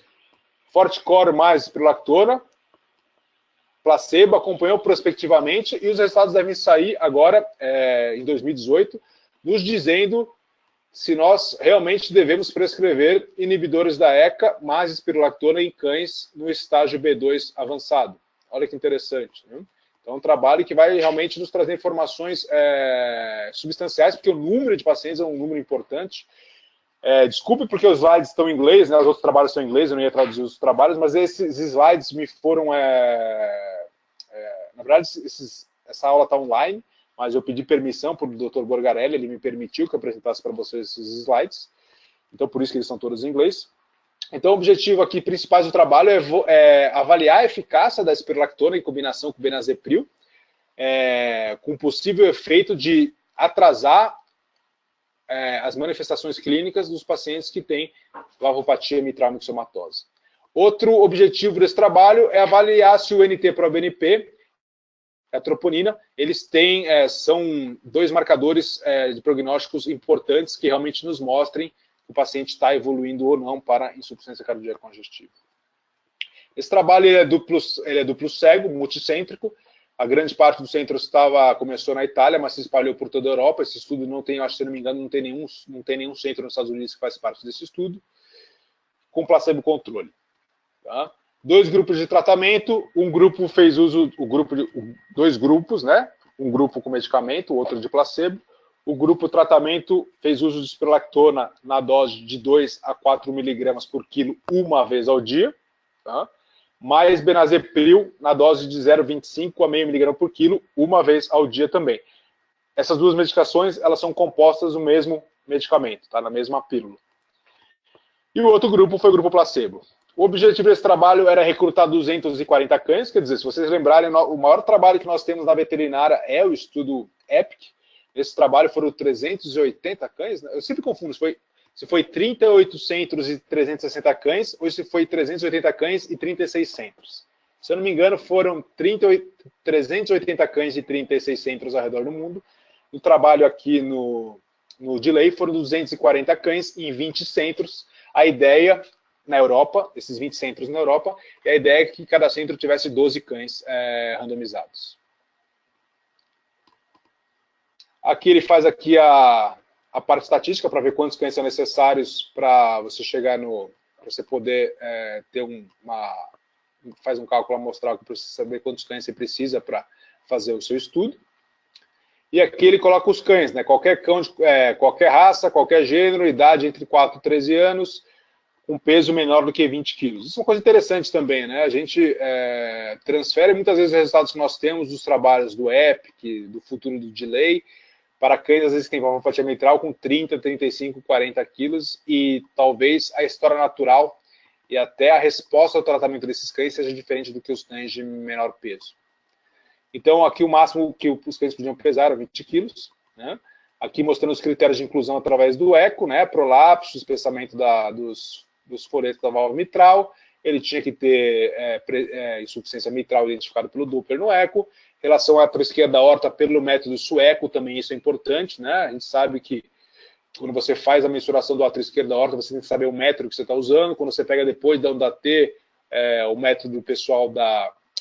Forticor mais espirulactona, placebo, acompanhou prospectivamente, e os resultados devem sair agora, em 2018, nos dizendo se nós realmente devemos prescrever inibidores da ECA mais espirulactona em cães no estágio B2 avançado. Olha que interessante, né? Então, é um trabalho que vai realmente nos trazer informações substanciais, porque o número de pacientes é um número importante. Desculpe porque os slides estão em inglês, né? Os outros trabalhos estão em inglês, eu não ia traduzir os trabalhos, mas esses slides me foram... na verdade, essa aula está online, mas eu pedi permissão para o Dr. Borgarelli, ele me permitiu que eu apresentasse para vocês esses slides, então por isso que eles são todos em inglês. Então o objetivo aqui principal do trabalho é avaliar a eficácia da espirolactona em combinação com benazepril, com possível efeito de atrasar as manifestações clínicas dos pacientes que têm valvopatia mitral mixomatose. Outro objetivo desse trabalho é avaliar se o NT-proBNP, a troponina, eles têm, são dois marcadores de prognósticos importantes que realmente nos mostrem que o paciente está evoluindo ou não para insuficiência cardíaca congestiva. Esse trabalho ele é duplo cego, multicêntrico. A grande parte do centro começou na Itália, mas se espalhou por toda a Europa. Esse estudo não tem, acho, se não me engano, não tem nenhum centro nos Estados Unidos que faz parte desse estudo, com placebo controle. Tá? 2 grupos de tratamento, um grupo fez uso, dois grupos, né? Um grupo com medicamento, o outro de placebo. O grupo tratamento fez uso de espirolactona na dose de 2 a 4 miligramas por quilo uma vez ao dia, tá? Mais benazepril na dose de 0,25 a meio miligrama por quilo uma vez ao dia também. Essas duas medicações, elas são compostas do mesmo medicamento, tá? Na mesma pílula. E o outro grupo foi o grupo placebo. O objetivo desse trabalho era recrutar 240 cães, quer dizer, se vocês lembrarem, o maior trabalho que nós temos na veterinária é o estudo EPIC. Nesse trabalho foram 380 cães, né? Eu sempre confundo se foi 38 centros e 360 cães, ou se foi 380 cães e 36 centros. Se eu não me engano, foram 380 cães e 36 centros ao redor do mundo. No trabalho aqui no delay foram 240 cães em 20 centros. A ideia na Europa, esses 20 centros na Europa, e a ideia é que cada centro tivesse 12 cães randomizados. Aqui ele faz aqui a parte estatística para ver quantos cães são necessários para você chegar para você poder ter faz um cálculo a mostrar para você saber quantos cães você precisa para fazer o seu estudo. E aqui ele coloca os cães, né? Qualquer cão, qualquer raça, qualquer gênero, idade entre 4 e 13 anos, com peso menor do que 20 quilos. Isso é uma coisa interessante também, né? A gente transfere muitas vezes os resultados que nós temos dos trabalhos do EPIC, do futuro do delay, para cães, às vezes, que têm valvopatia mitral com 30, 35, 40 quilos, e talvez a história natural e até a resposta ao tratamento desses cães seja diferente do que os cães de menor peso. Então, aqui o máximo que os cães podiam pesar era 20 quilos, né? Aqui mostrando os critérios de inclusão através do eco, né? Prolapso, espessamento dos folhetos da válvula mitral, ele tinha que ter insuficiência mitral identificada pelo Doppler no eco, relação à atroesquerda da aorta pelo método sueco, também isso é importante, né? A gente sabe que quando você faz a mensuração do átrio esquerdo da aorta, você tem que saber o método que você está usando. Quando você pega depois da onda T, o método pessoal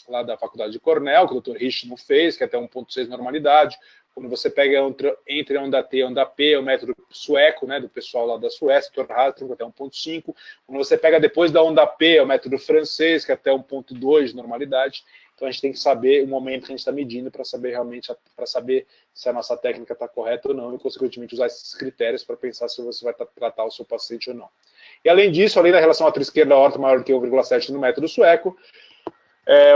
lá da faculdade de Cornell, que o Dr. Richman fez, que é até 1,6 normalidade. Quando você pega entre a onda T e a onda P, o método sueco, né, do pessoal lá da Suécia, Dr. Hartling, até 1,5. Quando você pega depois da onda P, é o método francês, que é até 1,2 de normalidade. Então a gente tem que saber o momento que a gente está medindo para saber realmente, para saber se a nossa técnica está correta ou não, e consequentemente usar esses critérios para pensar se você vai tratar o seu paciente ou não. E além disso, além da relação átrio esquerda aorta maior do que 1,7 no método sueco,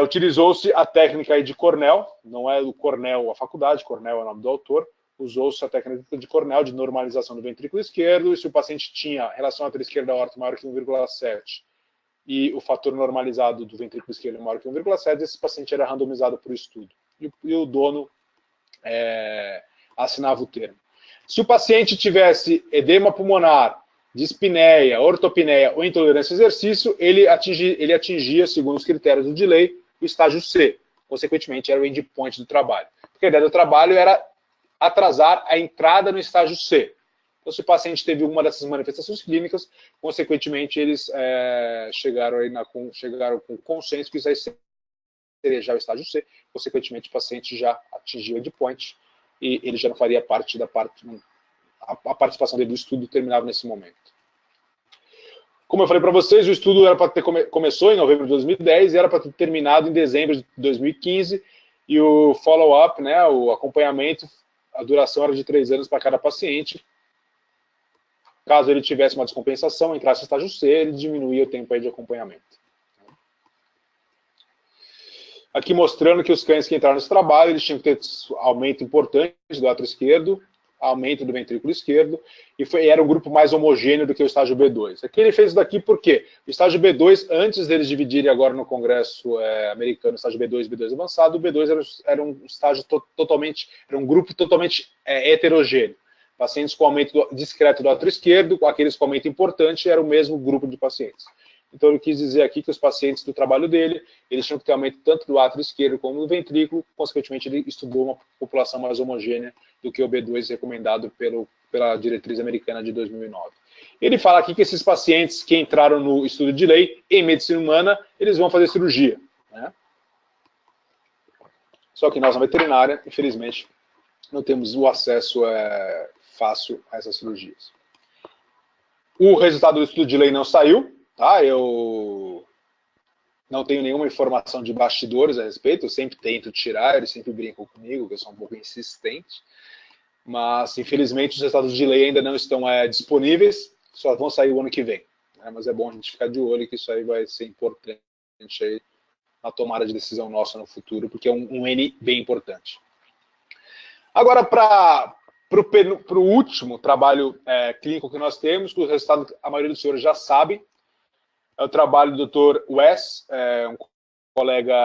utilizou-se a técnica aí de Cornell, não é o Cornell a faculdade, Cornell é o nome do autor, usou-se a técnica de Cornell de normalização do ventrículo esquerdo, e se o paciente tinha relação átrio esquerda aorta maior que 1,7 e o fator normalizado do ventrículo esquerdo maior que 1,7, esse paciente era randomizado por estudo. E o dono assinava o termo. Se o paciente tivesse edema pulmonar, dispneia, ortopneia ou intolerância ao exercício, ele atingia, segundo os critérios do delay, o estágio C. Consequentemente, era o endpoint do trabalho. Porque a ideia do trabalho era atrasar a entrada no estágio C. Então, se o paciente teve uma dessas manifestações clínicas, consequentemente, eles chegaram com consenso que isso aí seria já o estágio C. Consequentemente, o paciente já atingiu o endpoint e ele já não faria parte a participação dele do estudo terminava nesse momento. Como eu falei para vocês, o estudo era começou em novembro de 2010 e era para ter terminado em dezembro de 2015, e o follow-up, né, o acompanhamento, a duração era de 3 anos para cada paciente. Caso ele tivesse uma descompensação, entrasse em estágio C, ele diminuía o tempo aí de acompanhamento. Aqui mostrando que os cães que entraram nesse trabalho, eles tinham que ter aumento importante do átrio esquerdo, aumento do ventrículo esquerdo, e era um grupo mais homogêneo do que o estágio B2. Aqui ele fez isso daqui porque o estágio B2, antes deles dividirem agora no Congresso americano, estágio B2 e B2 avançado, o B2 era um estágio totalmente, era um grupo totalmente heterogêneo. Pacientes com aumento discreto do átrio esquerdo, com aqueles com aumento importante, era o mesmo grupo de pacientes. Então ele quis dizer aqui que os pacientes do trabalho dele, eles tinham que ter aumento tanto do átrio esquerdo como do ventrículo, consequentemente ele estudou uma população mais homogênea do que o B2 recomendado pela diretriz americana de 2009. Ele fala aqui que esses pacientes que entraram no estudo de lei em medicina humana, eles vão fazer cirurgia, né? Só que nós na veterinária, infelizmente, não temos o acesso fácil a essas cirurgias. O resultado do estudo de lei não saiu, tá? Eu não tenho nenhuma informação de bastidores a respeito, eu sempre tento tirar, eles sempre brincam comigo, que eu sou um pouco insistente, mas infelizmente os resultados de lei ainda não estão disponíveis, só vão sair o ano que vem, né? Mas é bom a gente ficar de olho que isso aí vai ser importante aí na tomada de decisão nossa no futuro, porque é um N bem importante. Agora, para o último trabalho clínico que nós temos, que o resultado a maioria dos senhores já sabem, é o trabalho do Dr. Wes, um colega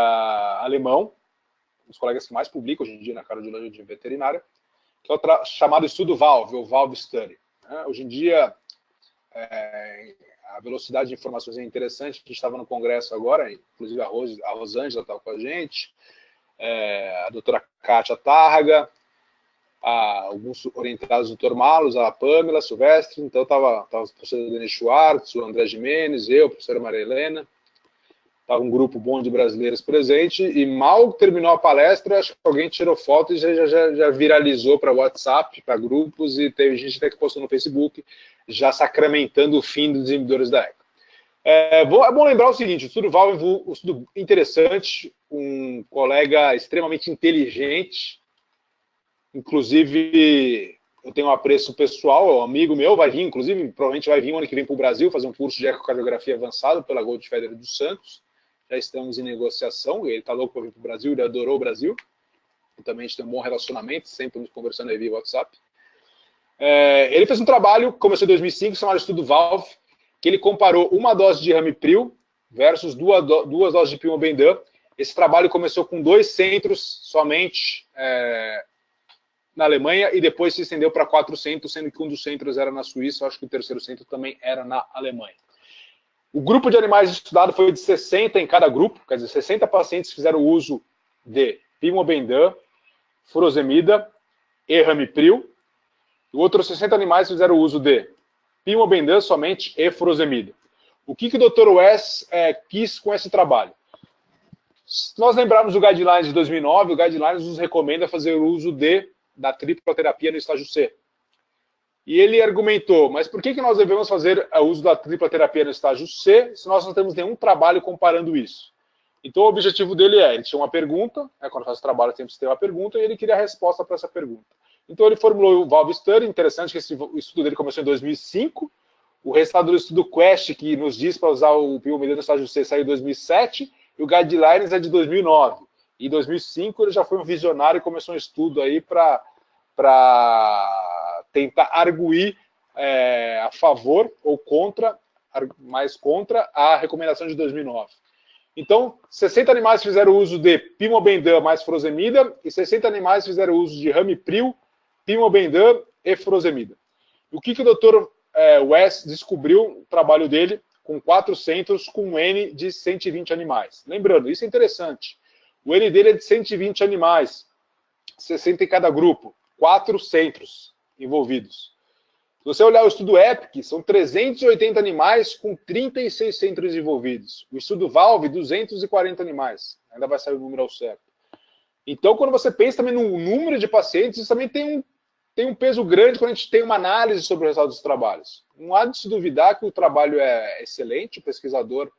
alemão, um dos colegas que mais publica hoje em dia na cardiologia veterinária, que é o chamado estudo VALVE, ou VALVE Study. Hoje em dia, a velocidade de informações é interessante, a gente estava no congresso agora, inclusive a Rosângela estava com a gente, a doutora Kátia Tárraga, alguns orientados do Dr. Malus, a Pamela Silvestre, então estava o professor Denis Schwartz, o André Jimenez, eu, a professora Maria Helena, estava um grupo bom de brasileiros presente, e mal terminou a palestra, acho que alguém tirou foto e já viralizou para WhatsApp, para grupos, e teve gente até que postou no Facebook, já sacramentando o fim dos inibidores da ECA. É bom lembrar o seguinte, o estudo VALVE, um estudo interessante, um colega extremamente inteligente, inclusive, eu tenho um apreço pessoal, é um amigo meu, vai vir, inclusive, provavelmente vai vir o ano que vem para o Brasil, fazer um curso de ecocardiografia avançado pela Gold Federer dos Santos. Já estamos em negociação, ele está louco para vir para o Brasil, ele adorou o Brasil. E também a gente tem um bom relacionamento, sempre nos conversando aí via WhatsApp. Ele fez um trabalho, começou em 2005, chamado Estudo VALVE, que ele comparou uma dose de ramipril versus duas doses de pimobendan. Esse trabalho começou com 2 centros somente, na Alemanha, e depois se estendeu para 4 centros, sendo que um dos centros era na Suíça, acho que o terceiro centro também era na Alemanha. O grupo de animais estudado foi de 60 em cada grupo, quer dizer, 60 pacientes fizeram uso de pimobendan, furosemida e ramipril, e outros 60 animais fizeram uso de pimobendan somente e furosemida. O que o Dr. Wes quis com esse trabalho? Se nós lembrarmos o Guidelines de 2009, o Guidelines nos recomenda fazer uso da tripla terapia no estágio C. E ele argumentou, mas por que nós devemos fazer o uso da tripla terapia no estágio C se nós não temos nenhum trabalho comparando isso? Então o objetivo dele ele tinha uma pergunta, quando faz o trabalho sempre tem uma pergunta, e ele queria a resposta para essa pergunta. Então ele formulou o Valve Study, interessante que o estudo dele começou em 2005, o resultado do estudo Quest, que nos diz para usar o pimobendan no estágio C, saiu em 2007, e o Guidelines é de 2009. Em 2005 ele já foi um visionário e começou um estudo aí para tentar arguir a favor ou contra, mais contra a recomendação de 2009. Então, 60 animais fizeram uso de pimobendan mais furosemida e 60 animais fizeram uso de ramipril, pimobendan e furosemida. O que o Dr. Wes descobriu no trabalho dele com 4 centros com um N de 120 animais. Lembrando, isso é interessante. O N dele é de 120 animais, 60 em cada grupo, 4 centros envolvidos. Se você olhar o estudo EPIC, são 380 animais com 36 centros envolvidos. O estudo VALVE, 240 animais. Ainda vai sair o número ao certo. Então, quando você pensa também no número de pacientes, isso também tem um peso grande quando a gente tem uma análise sobre o resultado dos trabalhos. Não há de se duvidar que o trabalho é excelente, o pesquisador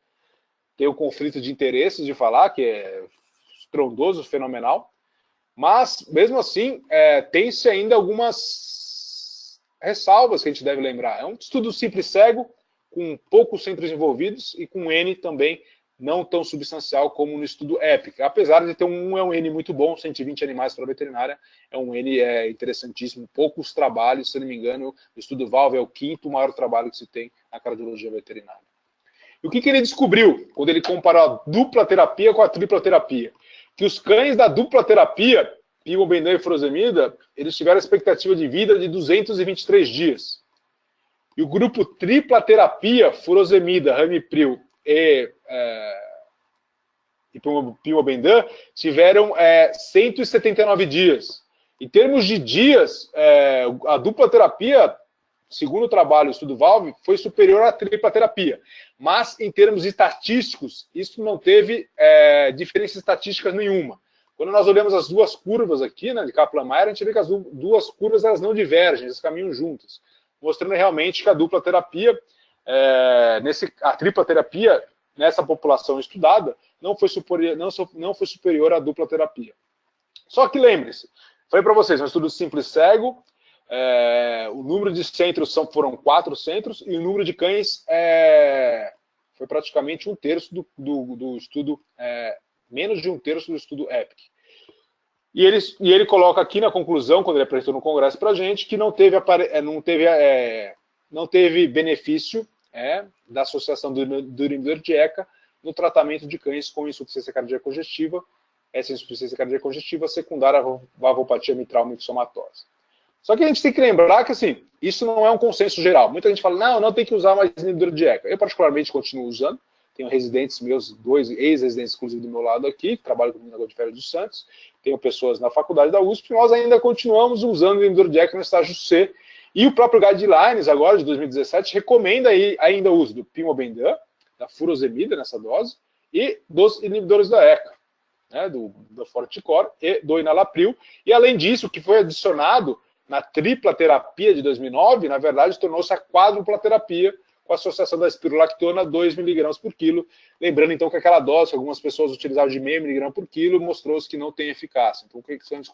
tem o conflito de interesses de falar, que é estrondoso, fenomenal, mas, mesmo assim, tem-se ainda algumas ressalvas que a gente deve lembrar. É um estudo simples cego, com poucos centros envolvidos e com N também não tão substancial como no estudo EPIC. Apesar de ter é um N muito bom, 120 animais para a veterinária, é um N interessantíssimo, poucos trabalhos, se não me engano, o estudo VALVE é o 5º maior trabalho que se tem na cardiologia veterinária. E o que ele descobriu quando ele comparou a dupla terapia com a tripla terapia? Que os cães da dupla terapia, pimobendan e furosemida, eles tiveram a expectativa de vida de 223 dias. E o grupo tripla terapia, furosemida, ramipril e pimobendan, tiveram 179 dias. Em termos de dias, a dupla terapia, segundo o trabalho, o estudo VALVE, foi superior à tripla terapia. Mas, em termos estatísticos, isso não teve diferença estatística nenhuma. Quando nós olhamos as duas curvas aqui, né, de Kaplan-Meier, a gente vê que as duas curvas elas não divergem, elas caminham juntas, mostrando realmente que a dupla terapia, a tripla terapia, nessa população estudada, não foi superior à dupla terapia. Só que lembre-se, falei para vocês, um estudo simples cego, o número de centros foram 4 centros e o número de cães foi praticamente 1/3 do estudo, menos de 1/3 do estudo EPIC. E ele coloca aqui na conclusão, quando ele apresentou no congresso para a gente, que não teve benefício da associação do inibidor de ECA no tratamento de cães com insuficiência cardíaca congestiva, essa insuficiência cardíaca congestiva secundária à valvopatia mitral mixomatosa. Só que a gente tem que lembrar que, assim, isso não é um consenso geral. Muita gente fala, não tem que usar mais inibidor de ECA. Eu, particularmente, continuo usando. Tenho residentes meus, 2 ex-residentes, inclusive, do meu lado aqui, que trabalham comigo na Gold Ferreira dos Santos. Tenho pessoas na faculdade da USP, e nós ainda continuamos usando o inibidor de ECA no estágio C. E o próprio Guidelines, agora, de 2017, recomenda ainda o uso do pimobendan, da furosemida nessa dose, e dos inibidores da ECA, né, do Forticor e do enalapril. E, além disso, o que foi adicionado na tripla terapia de 2009, na verdade, tornou-se a quádrupla terapia com a associação da espirulactona 2 mg por quilo. Lembrando, então, que aquela dose que algumas pessoas utilizavam de meio miligrama por quilo mostrou-se que não tem eficácia. Então,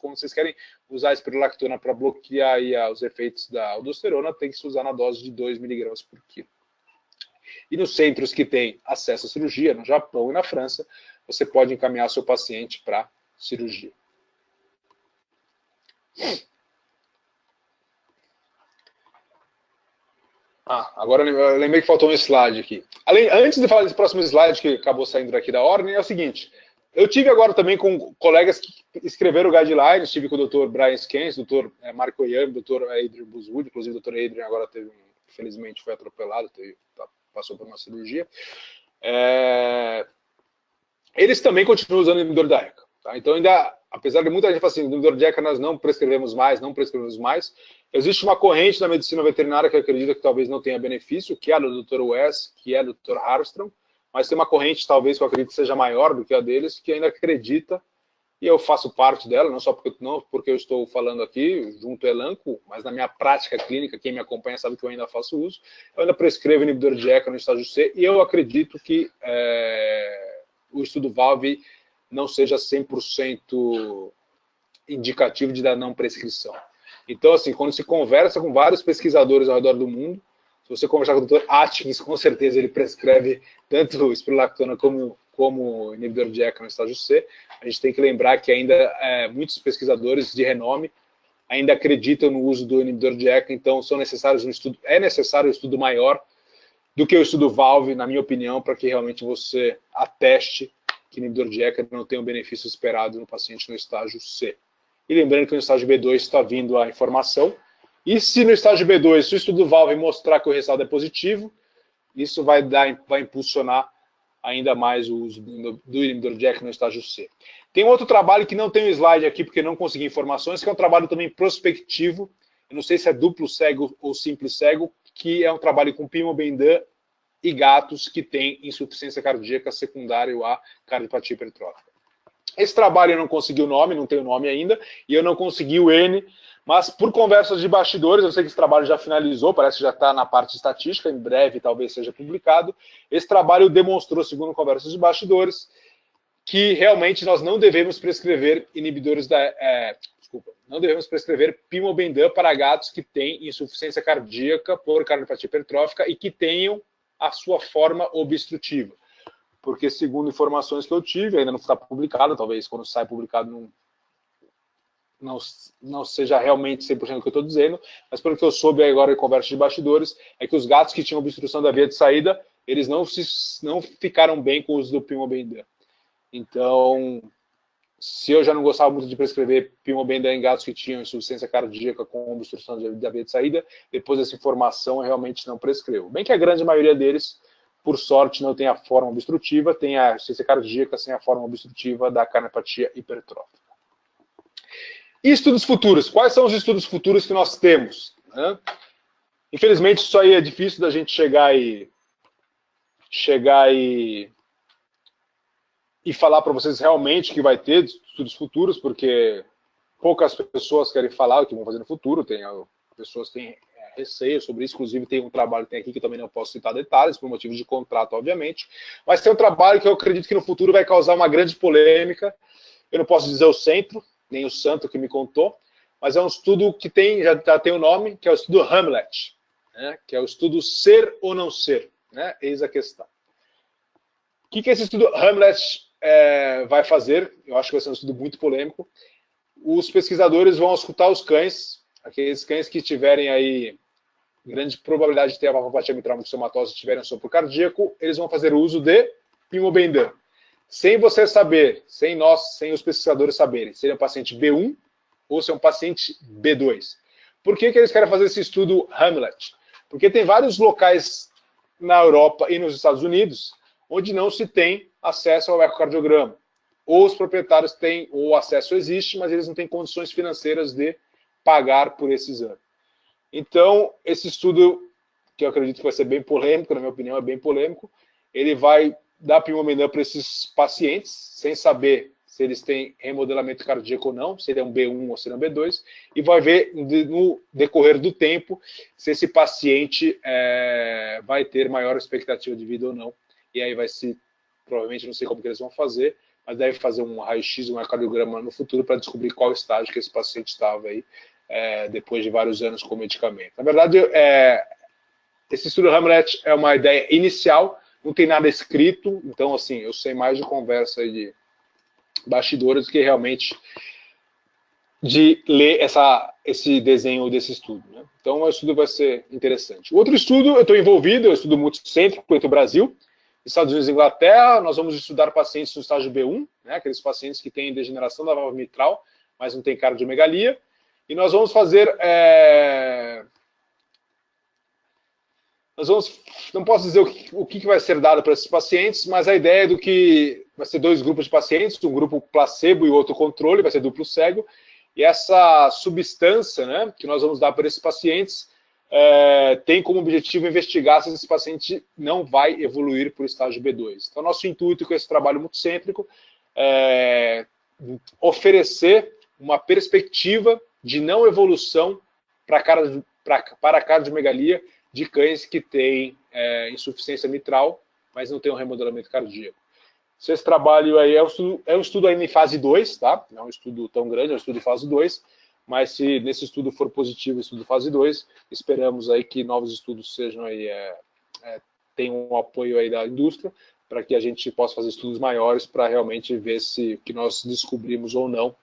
quando vocês querem usar a espirulactona para bloquear aí os efeitos da aldosterona, tem que se usar na dose de 2 mg por quilo. E nos centros que têm acesso à cirurgia, no Japão e na França, você pode encaminhar seu paciente para cirurgia. Agora eu lembrei que faltou um slide aqui. Antes de falar desse próximo slide, que acabou saindo daqui da ordem, é o seguinte. Eu tive agora também com colegas que escreveram guidelines, tive com o Dr. Brian Skens, Dr. Marco Young, Dr. Adrian Buswood, inclusive o Dr. Adrian agora infelizmente foi atropelado, passou por uma cirurgia. Eles também continuam usando o inibidor da ECA. Tá? Então, apesar de muita gente falar assim, o inibidor de ECA nós não prescrevemos mais, existe uma corrente da medicina veterinária que acredita que talvez não tenha benefício, que é a do Dr. West, que é a do Dr. Harstrom, mas tem uma corrente talvez que eu acredito seja maior do que a deles, que ainda acredita, e eu faço parte dela, não porque eu estou falando aqui junto ao elenco, mas na minha prática clínica, quem me acompanha sabe que eu ainda faço uso, eu ainda prescrevo inibidor de ECA no estágio C, e eu acredito que o estudo VALVE não seja 100% indicativo de dar não prescrição. Então, assim, quando se conversa com vários pesquisadores ao redor do mundo, se você conversar com o Dr. Atkins, com certeza ele prescreve tanto espirulactona como inibidor de ECA no estágio C. A gente tem que lembrar que ainda muitos pesquisadores de renome ainda acreditam no uso do inibidor de ECA, então é necessário um estudo maior do que o estudo VALVE, na minha opinião, para que realmente você ateste que o inibidor de ECA não tem o benefício esperado no paciente no estágio C. E lembrando que no estágio B2 está vindo a informação, e se no estágio B2, se o estudo VALVE mostrar que o ressalto é positivo, isso vai impulsionar ainda mais o uso do inibidor de ECA no estágio C. Tem um outro trabalho que não tem o slide aqui, porque não consegui informações, que é um trabalho também prospectivo, eu não sei se é duplo cego ou simples cego, que é um trabalho com pimobendan e gatos que têm insuficiência cardíaca secundária à cardiopatia hipertrófica. Esse trabalho eu não consegui o nome, não tenho o nome ainda, e eu não consegui o N, mas por conversas de bastidores, eu sei que esse trabalho já finalizou, parece que já está na parte estatística, em breve talvez seja publicado. Esse trabalho demonstrou, segundo conversas de bastidores, que realmente nós não devemos prescrever não devemos prescrever pimobendan para gatos que têm insuficiência cardíaca por cardiopatia hipertrófica e que tenham a sua forma obstrutiva. porque segundo informações que eu tive, ainda não está publicado, talvez quando sai publicado não seja realmente 100% do que eu estou dizendo, mas pelo que eu soube agora em conversa de bastidores, é que os gatos que tinham obstrução da via de saída, eles não ficaram bem com o uso do Pimobendan. Então, se eu já não gostava muito de prescrever Pimobendan em gatos que tinham insuficiência cardíaca com obstrução da via de saída, depois dessa informação eu realmente não prescrevo. Bem que a grande maioria deles, por sorte, não tem a forma obstrutiva, tem a insuficiência cardíaca sem a forma obstrutiva da carniopatia hipertrófica. E estudos futuros? Quais são os estudos futuros que nós temos? Infelizmente, isso aí é difícil da gente chegar e falar para vocês realmente que vai ter estudos futuros, porque poucas pessoas querem falar o que vão fazer no futuro, pessoas têm receio sobre isso, inclusive tem um trabalho que tem aqui que eu também não posso citar detalhes, por motivos de contrato, obviamente, mas tem um trabalho que eu acredito que no futuro vai causar uma grande polêmica, eu não posso dizer o centro, nem o santo que me contou, mas é um estudo que já tem o nome, que é o estudo Hamlet, né, que é o estudo ser ou não ser, né, eis a questão. O que esse estudo Hamlet vai fazer? Eu acho que vai ser um estudo muito polêmico. Os pesquisadores vão escutar os cães, aqueles cães que tiverem aí grande probabilidade de ter a valvopatia mitral mixomatose e tiverem sopro cardíaco, eles vão fazer uso de Pimobendan. Sem você saber, sem os pesquisadores saberem, se ele é um paciente B1 ou se é um paciente B2. Por que eles querem fazer esse estudo Hamlet? Porque tem vários locais na Europa e nos Estados Unidos onde não se tem acesso ao ecocardiograma. Ou os proprietários têm, ou o acesso existe, mas eles não têm condições financeiras de pagar por esse exame. Então, esse estudo, que eu acredito que vai ser bem polêmico, na minha opinião é bem polêmico, ele vai dar Pimobendan para esses pacientes, sem saber se eles têm remodelamento cardíaco ou não, se ele é um B1 ou se ele é um B2, e vai ver no decorrer do tempo se esse paciente vai ter maior expectativa de vida ou não. E aí provavelmente não sei como que eles vão fazer, mas deve fazer um raio-x, um ecocardiograma no futuro para descobrir qual estágio que esse paciente estava aí, depois de vários anos com medicamento. Na verdade, esse estudo Hamlet é uma ideia inicial, não tem nada escrito, então assim, eu sei mais de conversa e de bastidores que realmente de ler esse desenho desse estudo, né? Então o estudo vai ser interessante. O outro estudo, eu estou envolvido, é um estudo multicêntrico entre o Brasil, Estados Unidos e Inglaterra. Nós vamos estudar pacientes no estágio B1, né, aqueles pacientes que têm degeneração da válvula mitral, mas não têm cardiomegalia. E nós vamos fazer... não posso dizer o que vai ser dado para esses pacientes, mas a ideia é do que vai ser 2 grupos de pacientes, um grupo placebo e outro controle, vai ser duplo cego. E essa substância, né, que nós vamos dar para esses pacientes tem como objetivo investigar se esse paciente não vai evoluir para o estágio B2. Então, nosso intuito com esse trabalho multicêntrico é oferecer uma perspectiva de não evolução para a cardiomegalia de cães que têm insuficiência mitral, mas não têm um remodelamento cardíaco. Esse trabalho aí é um estudo ainda em fase 2, tá? Não é um estudo tão grande, é um estudo em fase 2, mas se nesse estudo for positivo, estudo fase 2, esperamos aí que novos estudos sejam aí, tenham um apoio aí da indústria, para que a gente possa fazer estudos maiores para realmente ver se o que nós descobrimos ou não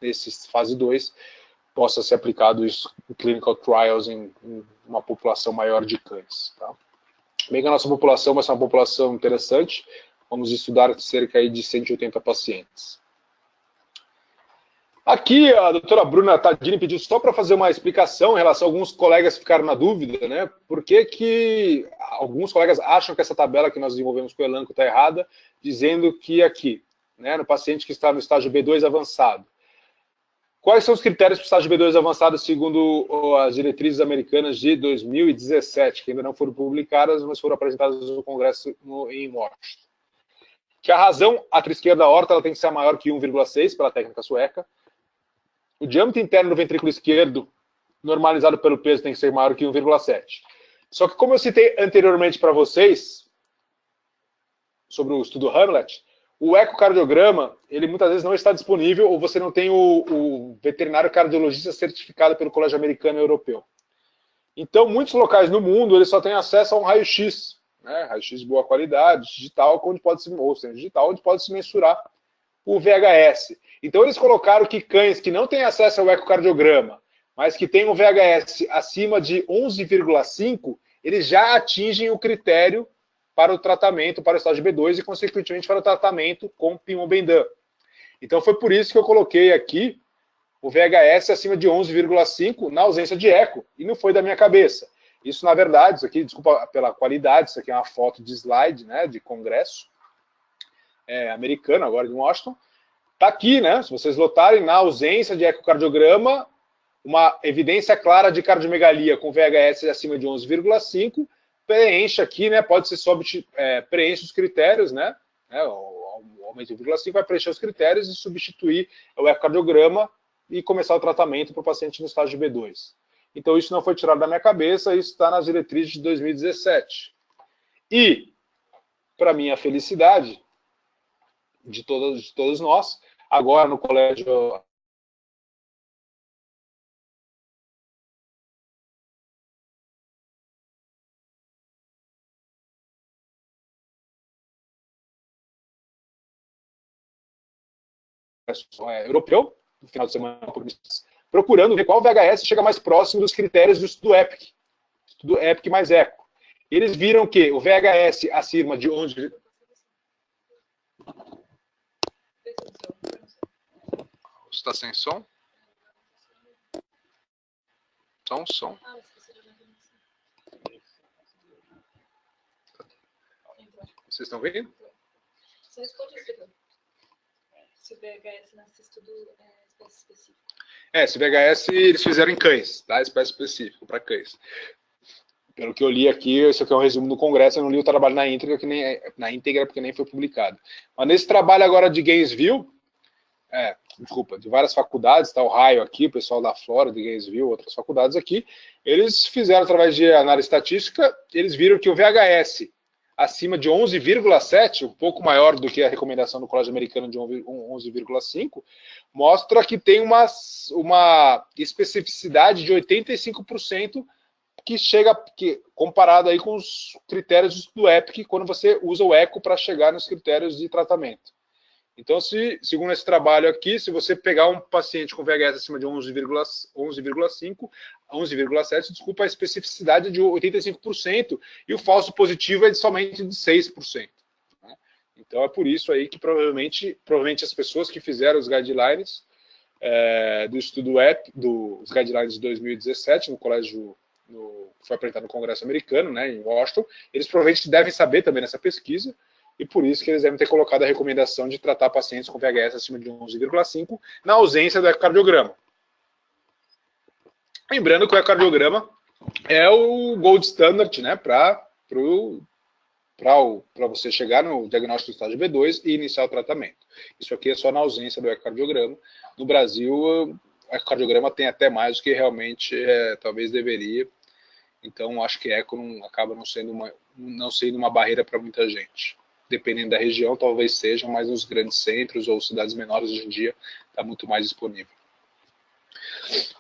nesse fase 2 possa ser aplicado isso em clinical trials em uma população maior de cães. Tá? Bem que a nossa população vai ser uma população interessante, vamos estudar cerca aí de 180 pacientes. Aqui a doutora Bruna Tadini pediu só para fazer uma explicação em relação a alguns colegas que ficaram na dúvida, né? Por que alguns colegas acham que essa tabela que nós desenvolvemos com o Elanco está errada, dizendo que aqui, né, no paciente que está no estágio B2 avançado. Quais são os critérios para o estágio B2 avançado segundo as diretrizes americanas de 2017, que ainda não foram publicadas, mas foram apresentadas no Congresso em Washington? Que a razão atrial esquerda da aorta ela tem que ser maior que 1,6 pela técnica sueca. O diâmetro interno do ventrículo esquerdo, normalizado pelo peso, tem que ser maior que 1,7. Só que, como eu citei anteriormente para vocês, sobre o estudo Hamlet, o ecocardiograma, ele muitas vezes não está disponível, ou você não tem o veterinário cardiologista certificado pelo Colégio Americano e Europeu. Então, muitos locais no mundo, eles só têm acesso a um raio-x, né, raio-x de boa qualidade, digital, onde pode se, ou seja, digital, onde pode se mensurar o VHS. Então eles colocaram que cães que não têm acesso ao ecocardiograma, mas que têm um VHS acima de 11,5, eles já atingem o critério para o tratamento, para o estágio B2 e, consequentemente, para o tratamento com pimobendan. Então foi por isso que eu coloquei aqui o VHS acima de 11,5 na ausência de eco, e não foi da minha cabeça. Isso, na verdade, isso aqui, desculpa pela qualidade, isso aqui é uma foto de slide, né, de congresso americano, agora de Washington. Está aqui, né, se vocês notarem, na ausência de ecocardiograma, uma evidência clara de cardiomegalia com VHS acima de 11,5, preenche aqui, né, pode ser preenche os critérios, né, o aumento de 1,5 vai preencher os critérios e substituir o ecocardiograma e começar o tratamento para o paciente no estágio B2. Então isso não foi tirado da minha cabeça, isso está nas diretrizes de 2017. E, para minha felicidade, de todos nós, agora no colégio europeu, no final de semana, procurando ver qual VHS chega mais próximo dos critérios do estudo EPIC mais ECO. Eles viram que o VHS acima de 11... Está sem som? Som. Vocês estão vendo? Você responde isso. Se o VHS nesse estudo é espécie específica. Esse VHS eles fizeram em cães, tá? Espécie específica, para cães. Pelo que eu li aqui, isso aqui é um resumo do congresso, eu não li o trabalho na íntegra, porque nem foi publicado. Mas nesse trabalho agora de Gainesville, de várias faculdades, tá o Raio aqui, o pessoal da Flórida, de Gainesville, outras faculdades aqui, eles fizeram, através de análise estatística, eles viram que o VHS acima de 11,7, um pouco maior do que a recomendação do Colégio Americano de 11,5, mostra que tem uma especificidade de 85% comparado aí com os critérios do EPIC, quando você usa o ECO para chegar nos critérios de tratamento. Então, segundo esse trabalho aqui, se você pegar um paciente com VHS acima de 11,7, a especificidade é de 85% e o falso positivo é somente de 6%. Né? Então, é por isso aí que provavelmente as pessoas que fizeram os guidelines do estudo dos guidelines de 2017, no colégio, foi apresentado no Congresso Americano, né, em Washington, eles provavelmente devem saber também nessa pesquisa, e por isso que eles devem ter colocado a recomendação de tratar pacientes com VHS acima de 11,5 na ausência do ecocardiograma. Lembrando que o ecocardiograma é o gold standard, né, para você chegar no diagnóstico do estágio B2 e iniciar o tratamento. Isso aqui é só na ausência do ecocardiograma. No Brasil, o ecocardiograma tem até mais do que realmente talvez deveria. Então, acho que eco acaba não sendo uma barreira para muita gente. Dependendo da região, talvez seja, mas nos grandes centros ou cidades menores hoje em dia está muito mais disponível.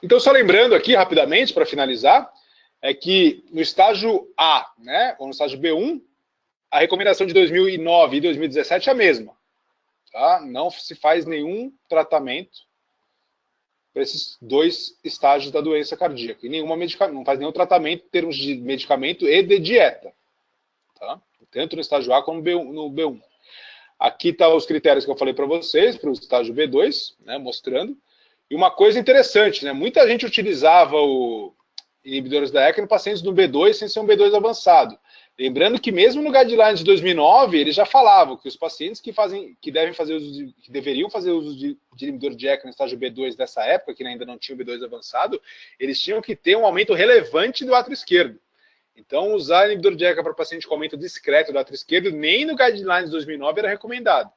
Então, só lembrando aqui rapidamente, para finalizar, é que no estágio A, né, ou no estágio B1, a recomendação de 2009 e 2017 é a mesma. Tá? Não se faz nenhum tratamento para esses dois estágios da doença cardíaca. E não faz nenhum tratamento em termos de medicamento e de dieta. Tá? Tanto no estágio A como no B1. Aqui estão os critérios que eu falei para vocês, para o estágio B2, né, mostrando. E uma coisa interessante, né, muita gente utilizava o inibidores da ECA em pacientes no B2 sem ser um B2 avançado. Lembrando que mesmo no guidelines de 2009, eles já falavam que os pacientes que deveriam fazer uso de inibidor de ECA no estágio B2 dessa época, que ainda não tinha o B2 avançado, eles tinham que ter um aumento relevante do átrio esquerdo. Então, usar inibidor de ECA para paciente com aumento discreto do átrio esquerdo, nem no guidelines de 2009 era recomendado.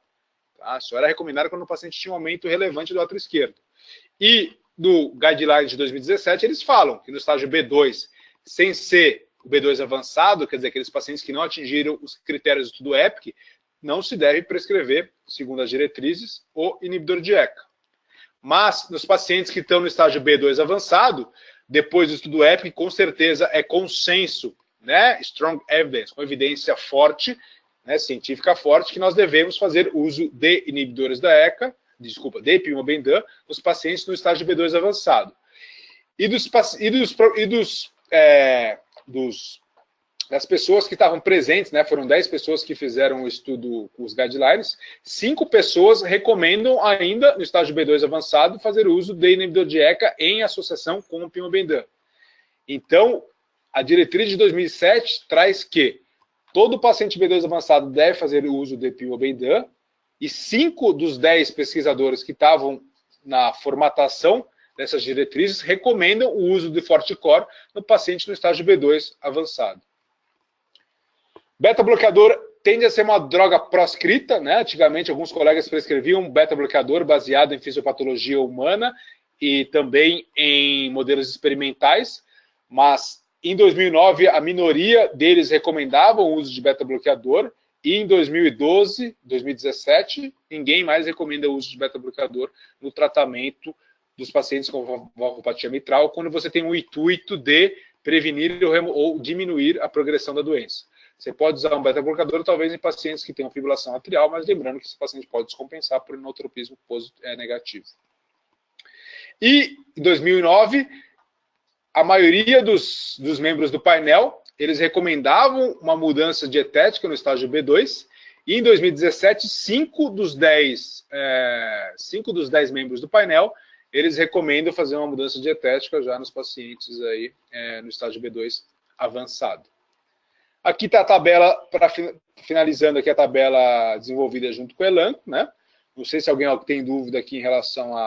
Tá? Só era recomendado quando o paciente tinha um aumento relevante do átrio esquerdo. E no guidelines de 2017, eles falam que no estágio B2, sem ser o B2 avançado, quer dizer, aqueles pacientes que não atingiram os critérios do estudo EPIC, não se deve prescrever, segundo as diretrizes, o inibidor de ECA. Mas, nos pacientes que estão no estágio B2 avançado, depois do estudo EPIC, com certeza é consenso né, strong evidence, com evidência forte, né, científica forte, que nós devemos fazer uso de inibidores da ECA, de Pimobendan, nos pacientes no estágio B2 avançado. Das pessoas que estavam presentes, né, foram 10 pessoas que fizeram o estudo com os guidelines, 5 pessoas recomendam ainda, no estágio B2 avançado, fazer uso de inibidor de ECA em associação com o Pimobendan. Então, a diretriz de 2007 traz que todo paciente B2 avançado deve fazer o uso de Pimobendan, e 5 dos 10 pesquisadores que estavam na formatação dessas diretrizes recomendam o uso de Forticor no paciente no estágio B2 avançado. Beta-bloqueador tende a ser uma droga proscrita, né? Antigamente, alguns colegas prescreviam beta-bloqueador baseado em fisiopatologia humana e também em modelos experimentais, mas em 2009 a minoria deles recomendavam o uso de beta-bloqueador e em 2012, 2017, ninguém mais recomenda o uso de beta-bloqueador no tratamento dos pacientes com valvulopatia mitral, quando você tem o intuito de prevenir ou diminuir a progressão da doença. Você pode usar um beta-bloqueador talvez em pacientes que tenham fibrilação atrial, mas lembrando que esse paciente pode descompensar por inotropismo negativo. E em 2009, a maioria dos membros do painel, eles recomendavam uma mudança dietética no estágio B2, e em 2017, 5 dos 10 membros do painel, eles recomendam fazer uma mudança dietética já nos pacientes aí, no estágio B2 avançado. Aqui está a tabela, finalizando aqui a tabela desenvolvida junto com o Elanco, né? Não sei se alguém tem dúvida aqui em relação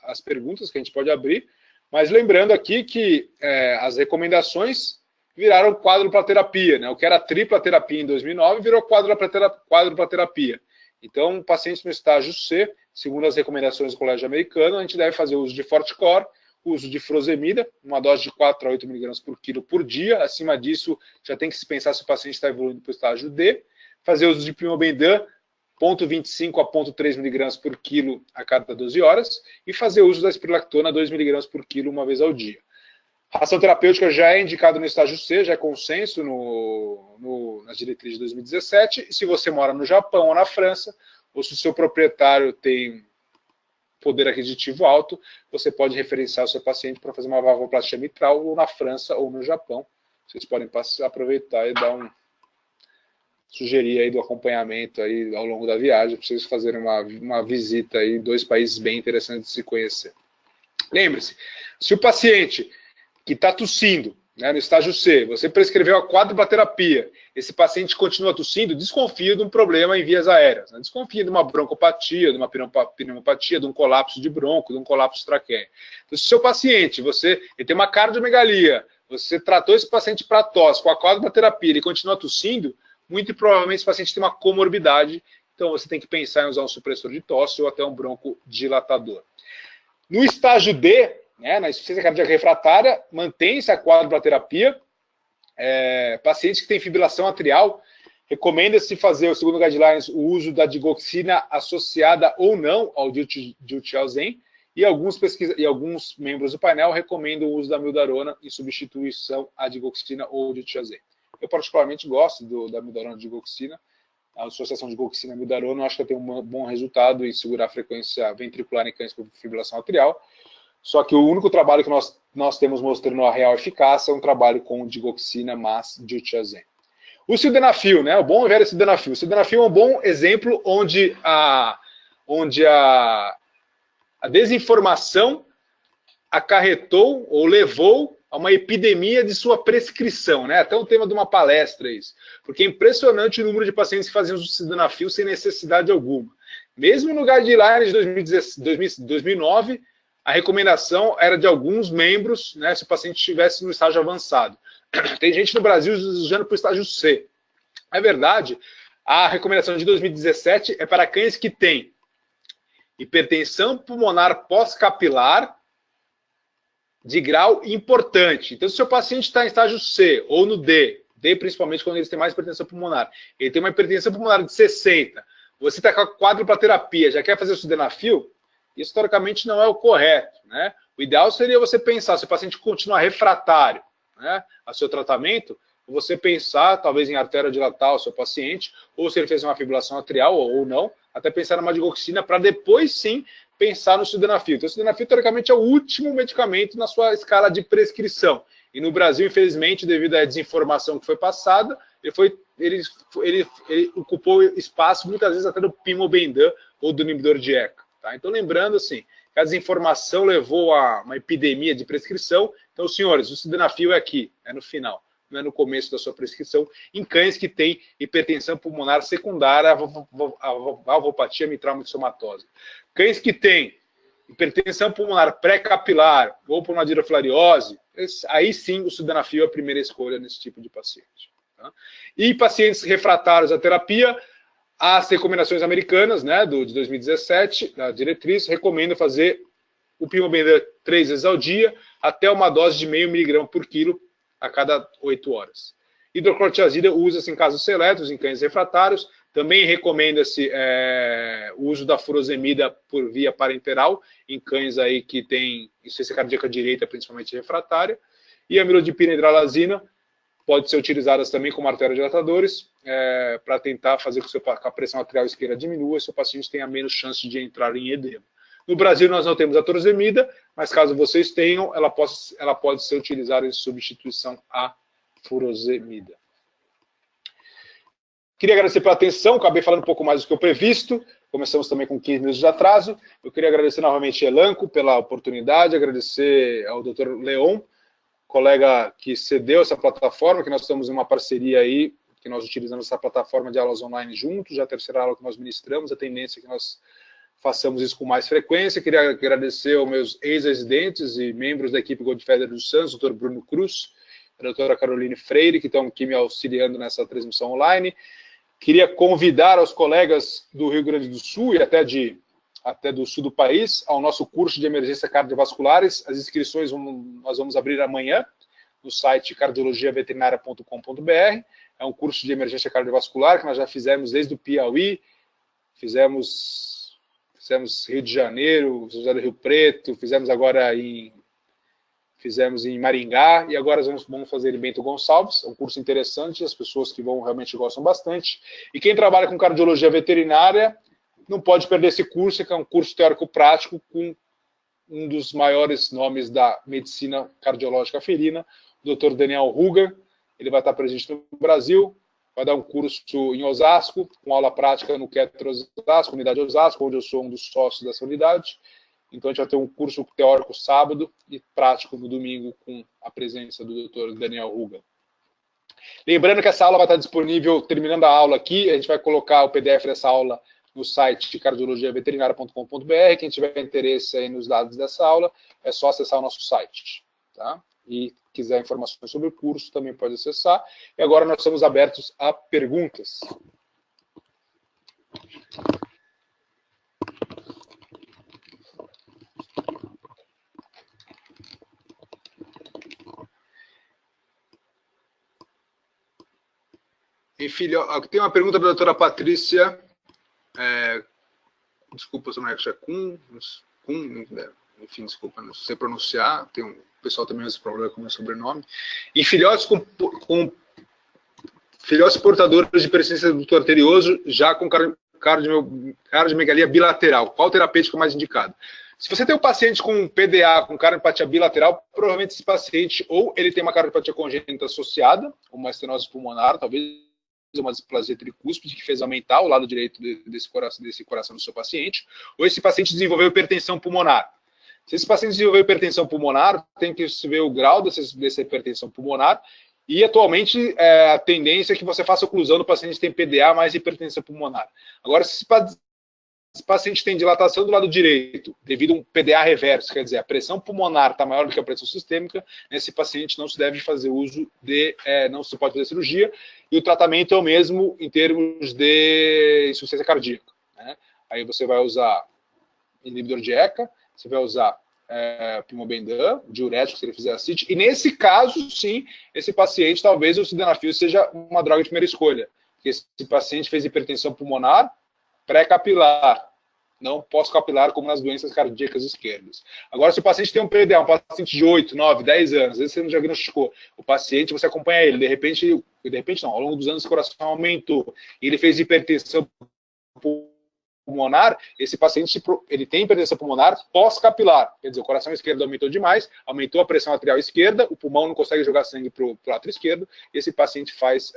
às perguntas que a gente pode abrir, mas lembrando aqui que as recomendações viraram quádrupla terapia, né? O que era tripla terapia em 2009 virou quádrupla terapia. Então, pacientes no estágio C, segundo as recomendações do Colégio Americano, a gente deve fazer uso de Forticor, uso de furosemida, uma dose de 4 a 8 mg por quilo por dia. Acima disso, já tem que se pensar se o paciente está evoluindo para o estágio D. Fazer uso de Pimobendan, 0,25 a 0,3 mg por quilo a cada 12 horas. E fazer uso da espirulactona, 2 mg por quilo uma vez ao dia. A ação terapêutica já é indicada no estágio C, já é consenso nas diretrizes de 2017. E se você mora no Japão ou na França, ou se o seu proprietário tem poder aquisitivo alto, você pode referenciar o seu paciente para fazer uma valvuloplastia mitral ou na França ou no Japão. Vocês podem aproveitar e sugerir aí do acompanhamento aí ao longo da viagem, para vocês fazerem uma visita aí em 2 países bem interessantes de se conhecer. Lembre-se, se o paciente que está tossindo, né, no estágio C, você prescreveu a quádrupla terapia, esse paciente continua tossindo, desconfia de um problema em vias aéreas, né? Desconfia de uma broncopatia, de uma pneumopatia, de um colapso de bronco, de um colapso traqueia. Então, se o seu paciente, ele tem uma cardiomegalia, você tratou esse paciente para tosse com a quádrupla terapia, ele continua tossindo, muito provavelmente esse paciente tem uma comorbidade, então você tem que pensar em usar um supressor de tosse ou até um broncodilatador. No estágio D, né, na insuficiência cardíaca refratária, mantém-se a quádrupla terapia. Pacientes que têm fibrilação atrial, recomenda-se fazer, segundo guidelines, o uso da digoxina associada ou não ao diltiazem, e alguns membros do painel recomendam o uso da mildarona em substituição à digoxina ou diltiazem. Eu particularmente gosto da mildarona digoxina. A associação de digoxina e mildarona, eu acho que tem um bom resultado em segurar a frequência ventricular em cães com fibrilação atrial. Só que o único trabalho que nós temos mostrando a real eficácia é um trabalho com digoxina mais diltiazem. O sildenafil, né? O bom e velho sildenafil. O sildenafil é um bom exemplo onde a desinformação acarretou ou levou a uma epidemia de sua prescrição, né? Até um tema de uma palestra isso. Porque é impressionante o número de pacientes que fazem uso do sildenafil sem necessidade alguma. Mesmo no guideline de 2009, a recomendação era de alguns membros, né, se o paciente estivesse no estágio avançado. Tem gente no Brasil usando para o estágio C. É verdade, a recomendação de 2017 é para cães que têm hipertensão pulmonar pós-capilar de grau importante. Então, se o seu paciente está em estágio C ou no D principalmente quando eles têm mais hipertensão pulmonar, ele tem uma hipertensão pulmonar de 60, você está com a quádrupla terapia, já quer fazer o sildenafil? Isso, historicamente, não é o correto, né? O ideal seria você pensar, se o paciente continuar refratário, né, ao seu tratamento, você pensar, talvez, em artéria dilatar o seu paciente, ou se ele fez uma fibrilação atrial ou não, até pensar na digoxina, para depois, sim, pensar no sildenafil. Então, o sildenafil, teoricamente, é o último medicamento na sua escala de prescrição. E no Brasil, infelizmente, devido à desinformação que foi passada, ele ocupou espaço, muitas vezes, até do Pimobendan ou do inibidor de ECA. Tá? Então, lembrando, assim, que a desinformação levou a uma epidemia de prescrição. Então, senhores, o sildenafil é aqui, é no final, não é no começo da sua prescrição, em cães que têm hipertensão pulmonar secundária à valvopatia mitral mixomatose. Cães que têm hipertensão pulmonar pré-capilar ou pulmonadilofilariose, aí sim o sildenafil é a primeira escolha nesse tipo de paciente. Tá? E pacientes refratários à terapia, as recomendações americanas, né, de 2017, da diretriz, recomenda fazer o Pimobendan 3 vezes ao dia, até uma dose de 0,5 mg por quilo a cada 8 horas. Hidroclorotiazida usa-se em casos seletos, em cães refratários. Também recomenda-se o uso da furosemida por via parenteral, em cães aí que têm insuficiência cardíaca direita, principalmente refratária. E a amlodipina hidralazina pode ser utilizadas também como arteriodilatadores para tentar fazer com que a pressão arterial esquerda diminua e seu paciente tenha menos chance de entrar em edema. No Brasil, nós não temos a torozemida, mas caso vocês tenham, ela pode ser utilizada em substituição à furosemida. Queria agradecer pela atenção, acabei falando um pouco mais do que o previsto, começamos também com 15 minutos de atraso. Eu queria agradecer novamente a Elanco pela oportunidade, agradecer ao Dr. Leon, colega que cedeu essa plataforma, que nós estamos em uma parceria aí, que nós utilizamos essa plataforma de aulas online juntos, já é a terceira aula que nós ministramos, a tendência é que nós façamos isso com mais frequência. Queria agradecer aos meus ex-residentes e membros da equipe Goldfeder dos Santos, o Dr. Bruno Cruz, a doutora Caroline Freire, que estão aqui me auxiliando nessa transmissão online. Queria convidar os colegas do Rio Grande do Sul e até do sul do país ao nosso curso de emergência cardiovasculares. As inscrições nós vamos abrir amanhã no site cardiologiaveterinária.com.br. É um curso de emergência cardiovascular que nós já fizemos desde o Piauí, fizemos Rio de Janeiro, José do Rio Preto, fizemos em Maringá, e agora vamos fazer em Bento Gonçalves. É um curso interessante, as pessoas que vão realmente gostam bastante. E quem trabalha com cardiologia veterinária não pode perder esse curso, que é um curso teórico-prático com um dos maiores nomes da medicina cardiológica felina, o Dr. Daniel Ruger. Ele vai estar presente no Brasil, vai dar um curso em Osasco, com aula prática no Ketro Osasco, unidade Osasco, onde eu sou um dos sócios dessa unidade. Então, a gente vai ter um curso teórico sábado e prático no domingo, com a presença do Dr. Daniel Ruger. Lembrando que essa aula vai estar disponível, terminando a aula aqui, a gente vai colocar o PDF dessa aula no site cardiologiaveterinária.com.br. Quem tiver interesse aí nos dados dessa aula, é só acessar o nosso site. Tá? E quiser informações sobre o curso, também pode acessar. E agora nós estamos abertos a perguntas. Tem uma pergunta da doutora Patrícia, desculpa se não é Chacun, enfim, desculpa, não sei pronunciar, tem um pessoal também esse problema com o meu sobrenome. Em filhotes filhotes portadores de persistência do duto arterioso, já com cardiomegalia bilateral, qual terapêutico mais indicado? Se você tem um paciente com PDA, com cardiopatia bilateral, provavelmente esse paciente ou ele tem uma cardiopatia congênita associada, uma estenose pulmonar, talvez uma displasia tricúspide que fez aumentar o lado direito desse coração do seu paciente, ou esse paciente desenvolveu hipertensão pulmonar. Se esse paciente desenvolveu hipertensão pulmonar, tem que se ver o grau dessa hipertensão pulmonar, e atualmente a tendência é que você faça oclusão do paciente que tem PDA mais hipertensão pulmonar. Agora, se esse paciente tem dilatação do lado direito, devido a um PDA reverso, quer dizer, a pressão pulmonar está maior do que a pressão sistêmica, nesse paciente não se deve fazer uso não se pode fazer cirurgia, e o tratamento é o mesmo em termos de insuficiência cardíaca. Né? Aí você vai usar inibidor de ECA, você vai usar Pimobendan, diurético, se ele fizer ascite, e nesse caso, sim, esse paciente, talvez o sildenafil seja uma droga de primeira escolha, porque esse paciente fez hipertensão pulmonar, pré-capilar, não pós-capilar, como nas doenças cardíacas esquerdas. Agora, se o paciente tem um PDA, um paciente de 8, 9, 10 anos, às vezes você não diagnosticou, o paciente, você acompanha ele, de repente não, ao longo dos anos o coração aumentou, e ele fez hipertensão pulmonar, esse paciente ele tem hipertensão pulmonar pós-capilar, quer dizer, o coração esquerdo aumentou demais, aumentou a pressão arterial esquerda, o pulmão não consegue jogar sangue para o lado esquerdo, e esse paciente faz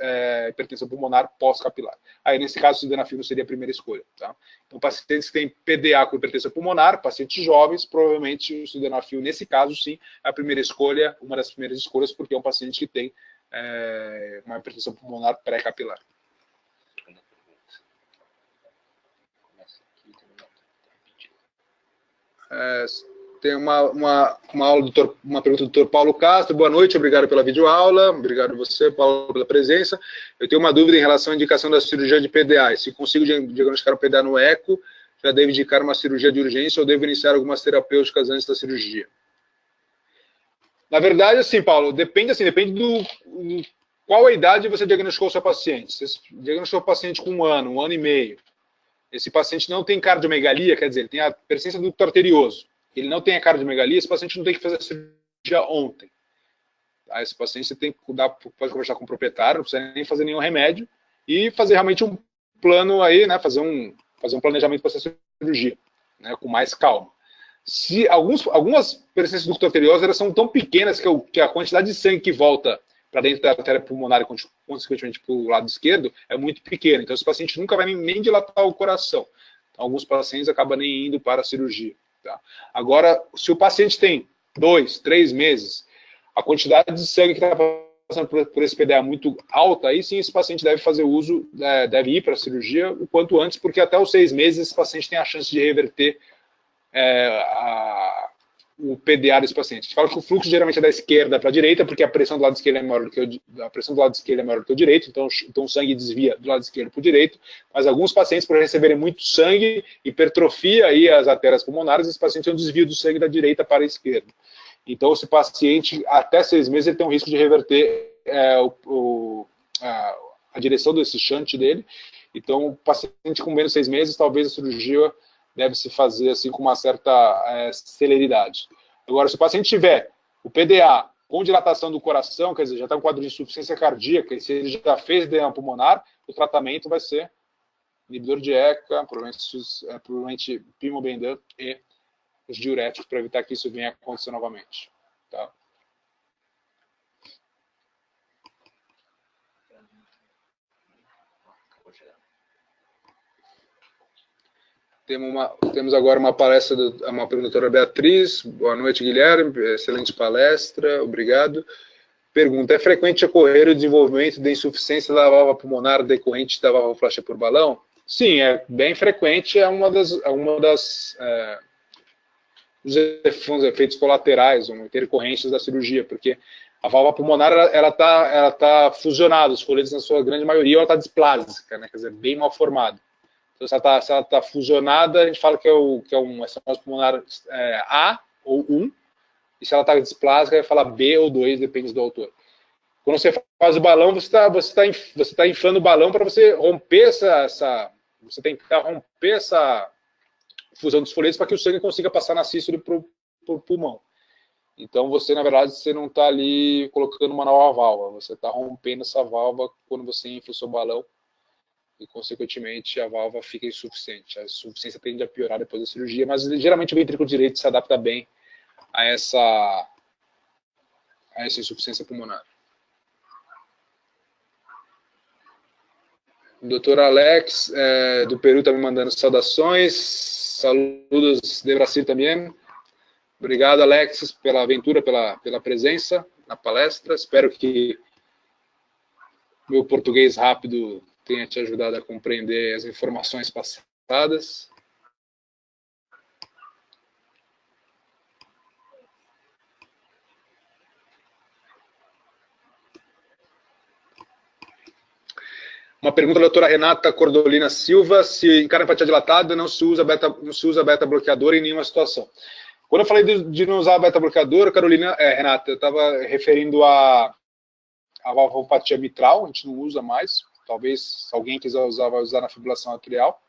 hipertensão pulmonar pós-capilar. Aí, nesse caso, o sildenafil seria a primeira escolha. Tá? Então, pacientes que têm PDA com hipertensão pulmonar, pacientes jovens, provavelmente o sildenafil, nesse caso, sim, é a primeira escolha, uma das primeiras escolhas, porque é um paciente que tem uma hipertensão pulmonar pré-capilar. Tem uma pergunta do Dr. Paulo Castro. Boa noite, obrigado pela videoaula. Obrigado a você, Paulo, pela presença. Eu tenho uma dúvida em relação à indicação da cirurgia de PDA. Se consigo diagnosticar o PDA no eco, já devo indicar uma cirurgia de urgência ou devo iniciar algumas terapêuticas antes da cirurgia? Na verdade, assim, Paulo, depende do qual a idade você diagnosticou o seu paciente. Se você diagnosticou o paciente com 1 ano e meio, esse paciente não tem cardiomegalia, quer dizer, ele tem a persistência do ducto arterioso, ele não tem a cardiomegalia, esse paciente não tem que fazer a cirurgia ontem. Tá? Esse paciente você tem que pode conversar com o proprietário, não precisa nem fazer nenhum remédio, e fazer realmente um plano aí, né, fazer um planejamento para essa cirurgia, né, com mais calma. Se algumas persistências do ducto arterioso elas são tão pequenas que a quantidade de sangue que volta para dentro da artéria pulmonar e, consequentemente, para o lado esquerdo, é muito pequeno. Então, esse paciente nunca vai nem dilatar o coração. Então, alguns pacientes acabam nem indo para a cirurgia. Tá? Agora, se o paciente tem 2, 3 meses, a quantidade de sangue que está passando por esse PDA é muito alta, aí sim esse paciente deve fazer uso, deve ir para a cirurgia o quanto antes, porque até os 6 meses esse paciente tem a chance de reverter o PDA desse paciente. A gente fala que o fluxo geralmente é da esquerda para a direita, porque a pressão do lado esquerdo é maior do que o direito, então o sangue desvia do lado esquerdo para o direito, mas alguns pacientes, por receberem muito sangue, hipertrofia aí as artérias pulmonares, esse paciente tem um desvio do sangue da direita para a esquerda. Então, esse paciente, até 6 meses, ele tem um risco de reverter a direção desse shunt dele. Então, o paciente com menos de 6 meses, talvez a cirurgia deve se fazer assim com uma certa celeridade. Agora, se o paciente tiver o PDA com dilatação do coração, quer dizer, já está com quadro de insuficiência cardíaca, e se ele já fez edema pulmonar, o tratamento vai ser inibidor de ECA, provavelmente pimobendan e os diuréticos, para evitar que isso venha a acontecer novamente. Tá? Temos agora uma palestra uma pergunta da Beatriz. Boa noite, Guilherme. Excelente palestra, obrigado. Pergunta: é frequente ocorrer o desenvolvimento de insuficiência da válvula pulmonar decorrente da valvoplastia por balão? Sim, é bem frequente, é uma dos efeitos colaterais, intercorrentes da cirurgia, porque a válvula pulmonar ela tá fusionada, os folhetos na sua grande maioria ela está displásica, né, quer dizer, bem mal formada. Então, se ela está fusionada, a gente fala que é um estenose pulmonar A ou 1, e se ela está displásica, vai falar B ou 2, depende do autor. Quando você faz o balão, você tá inflando o balão para você romper você tentar romper essa fusão dos folhetos para que o sangue consiga passar na sístole para o pulmão. Então, na verdade, você não está ali colocando uma nova válvula, você está rompendo essa válvula quando você infla o seu balão, e, consequentemente, a válvula fica insuficiente. A insuficiência tende a piorar depois da cirurgia, mas geralmente o ventrículo direito se adapta bem a essa insuficiência pulmonar. O Dr. Alex, do Peru, está me mandando saudações. Saludos de Brasil também. Obrigado, Alex, pela aventura, pela presença na palestra. Espero que meu português rápido tenha te ajudado a compreender as informações passadas. Uma pergunta da doutora Renata Cordolina Silva: se em cardiopatia dilatada não se usa beta-bloqueador em nenhuma situação. Quando eu falei de não usar beta-bloqueador, Renata, eu estava referindo a valvopatia mitral, a gente não usa mais. Talvez, se alguém quiser usar, vai usar na fibrilação atrial.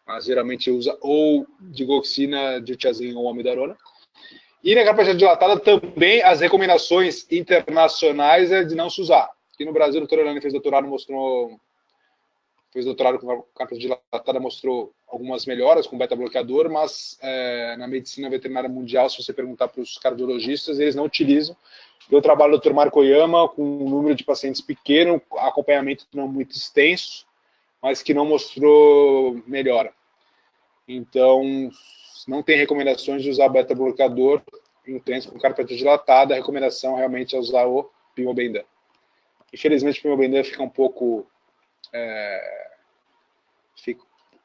mas geralmente usa ou digoxina, diltiazem ou amidarona. E na carpete dilatada também as recomendações internacionais é de não se usar. Aqui no Brasil, o doutor Elane fez doutorado com carpete dilatada, mostrou algumas melhoras com beta-bloqueador, mas na medicina veterinária mundial, se você perguntar para os cardiologistas, eles não utilizam. Eu trabalho com o Dr. Marco Oyama, com um número de pacientes pequeno, acompanhamento não muito extenso, mas que não mostrou melhora. Então, não tem recomendações de usar beta-bloqueador em doenças com carpete dilatada. A recomendação realmente é usar o Pimobendan. Infelizmente, o Pimobendan fica um pouco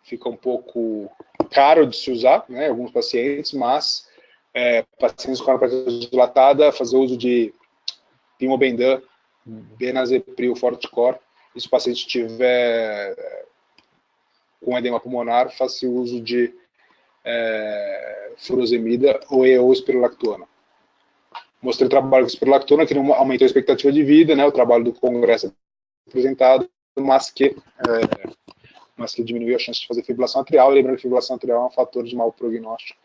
fica um pouco caro de se usar, né, em alguns pacientes, mas pacientes com carpete dilatada, fazer uso de Pimobendan, Benazepril, Forticor, e se o paciente tiver com edema pulmonar, faça uso de furosemida ou espirulactona. Mostrei o trabalho com espirulactona, que não aumentou a expectativa de vida, né, o trabalho do congresso apresentado, mas que diminuiu a chance de fazer fibrilação atrial. Lembrando que fibrilação atrial é um fator de mau prognóstico.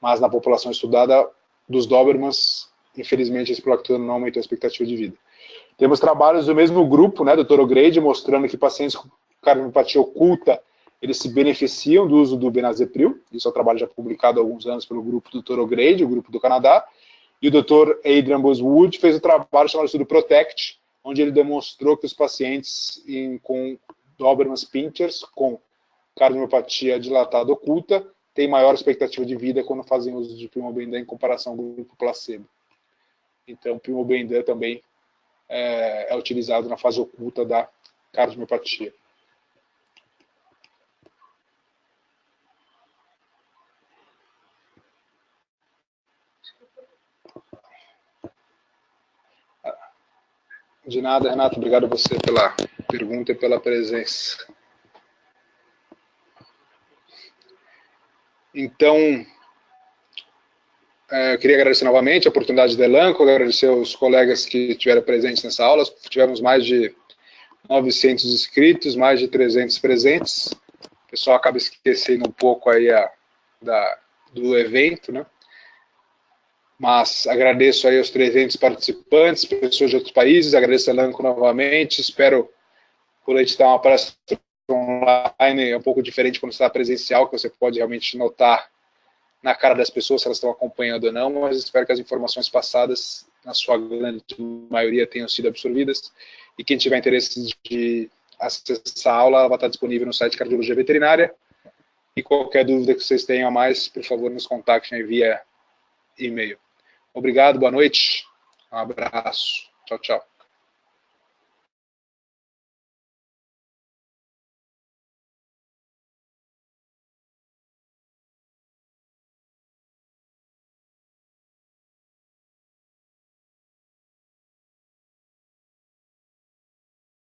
Mas na população estudada dos Dobermans, infelizmente, a espirulactona não aumentou a expectativa de vida. Temos trabalhos do mesmo grupo, né, Dr. O'Grady, mostrando que pacientes com cardiomiopatia oculta, eles se beneficiam do uso do Benazepril. Isso é um trabalho já publicado há alguns anos pelo grupo do Dr. O'Grady, o grupo do Canadá. E o Dr. Adrian Boswood fez um trabalho chamado estudo PROTECT, onde ele demonstrou que os pacientes com Dobermans pinschers com cardiomiopatia dilatada oculta têm maior expectativa de vida quando fazem uso de Pimobendan em comparação ao grupo placebo. Então, Pimobendan também é utilizado na fase oculta da cardiomiopatia. De nada, Renato. Obrigado a você pela pergunta e pela presença. Então, eu queria agradecer novamente a oportunidade da Elanco, agradecer aos colegas que estiveram presentes nessa aula. Tivemos mais de 900 inscritos, mais de 300 presentes. O pessoal acaba esquecendo um pouco aí do evento, né? Mas agradeço aí aos 300 participantes, pessoas de outros países, agradeço a Elanco novamente, espero poder te dar uma palestra online, é um pouco diferente quando você está presencial, que você pode realmente notar na cara das pessoas se elas estão acompanhando ou não, mas espero que as informações passadas, na sua grande maioria, tenham sido absorvidas, e quem tiver interesse de acessar a aula, ela vai estar disponível no site Cardiologia Veterinária, e qualquer dúvida que vocês tenham a mais, por favor, nos contactem via e-mail. Obrigado, boa noite, um abraço, tchau, tchau.